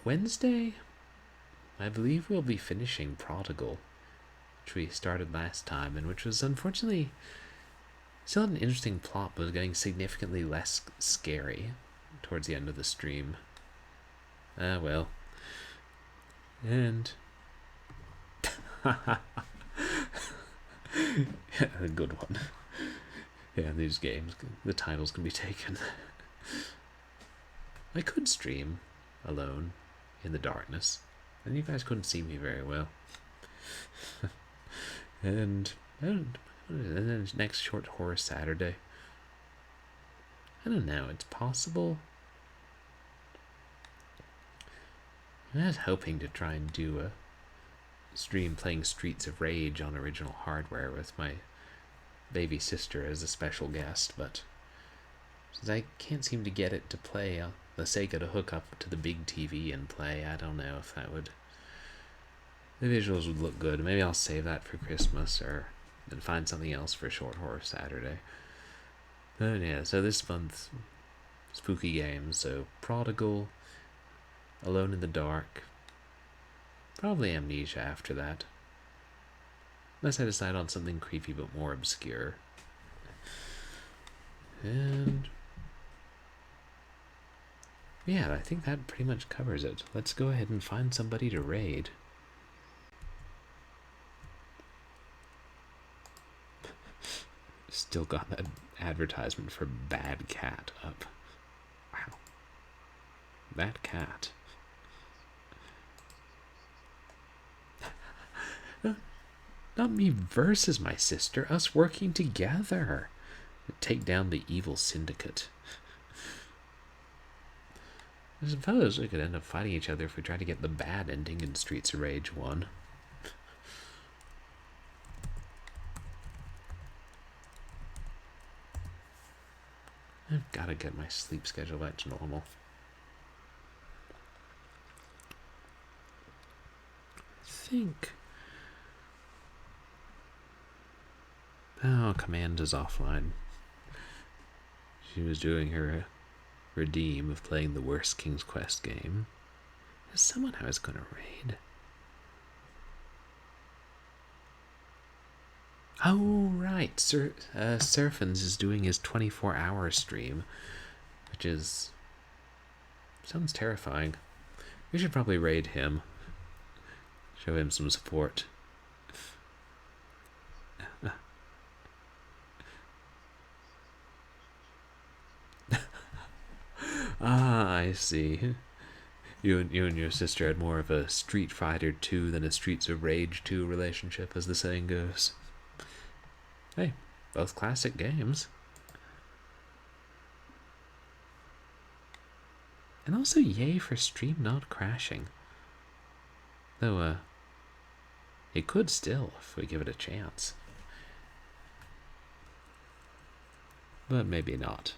Wednesday, I believe we'll be finishing Prodigal, which we started last time, and which was unfortunately still had an interesting plot, but was getting significantly less scary towards the end of the stream. Well. And yeah, a good one. Yeah, these games, the titles can be taken. I could stream Alone in the Darkness, and you guys couldn't see me very well. And And then next short horror Saturday. I don't know, it's possible. I was hoping to try and do a stream playing Streets of Rage on original hardware with my baby sister as a special guest, but since I can't seem to get it to play the Sega to hook up to the big TV and play, I don't know if that would... The visuals would look good. Maybe I'll save that for Christmas or then find something else for Short Horror Saturday. But yeah, so this month, spooky games. So Prodigal, Alone in the Dark, probably Amnesia after that. Unless I decide on something creepy but more obscure. And yeah, I think that pretty much covers it. Let's go ahead and find somebody to raid. Still got that advertisement for Bad Cat up. Wow. That cat. Not me versus my sister, us working together to take down the evil syndicate. I suppose we could end up fighting each other if we try to get the bad ending in Streets of Rage 1. I've got to get my sleep schedule back to normal. I think... Oh, Command is offline. She was doing her redeem of playing the worst King's Quest game. There's someone I was going to raid. Oh, right. Surfins is doing his 24-hour stream, which is... sounds terrifying. We should probably raid him. Show him some support. Ah, I see. You and your sister had more of a Street Fighter 2 than a Streets of Rage 2 relationship, as the saying goes. Hey, both classic games. And also yay for stream not crashing. Though, it could still if we give it a chance. But maybe not.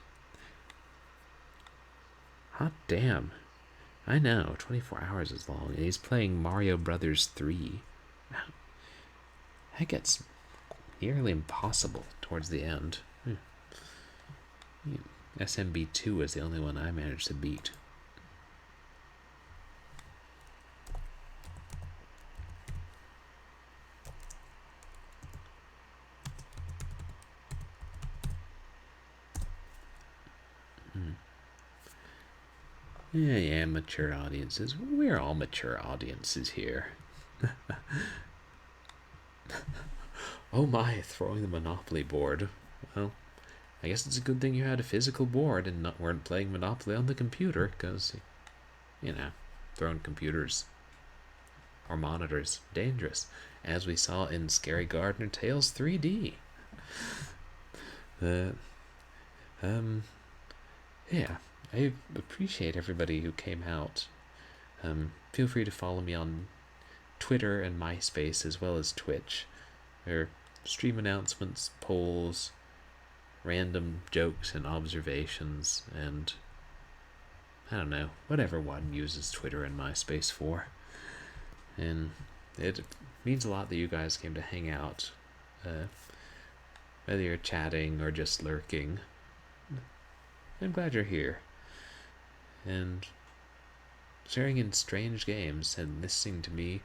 Hot damn. I know, 24 hours is long, and he's playing Mario Brothers 3. That gets nearly impossible towards the end. SMB2 is the only one I managed to beat. Yeah, mature audiences. We're all mature audiences here. Oh my, throwing the Monopoly board. Well, I guess it's a good thing you had a physical board and weren't playing Monopoly on the computer, because, you know, throwing computers or monitors, dangerous, as we saw in Scary Gardener Tales 3D. Yeah, I appreciate everybody who came out. Feel free to follow me on Twitter and MySpace as well as Twitch. There are stream announcements, polls, random jokes and observations, and I don't know, whatever one uses Twitter and MySpace for. And it means a lot that you guys came to hang out, whether you're chatting or just lurking. I'm glad you're here. And sharing in strange games and listening to me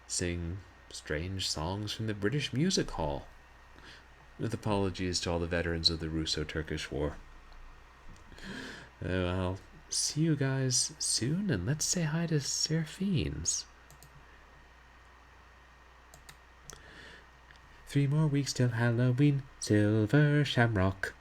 sing strange songs from the British Music Hall. With apologies to all the veterans of the Russo-Turkish War. I'll see you guys soon, and let's say hi to Seraphines. 3 more weeks till Halloween, Silver Shamrock.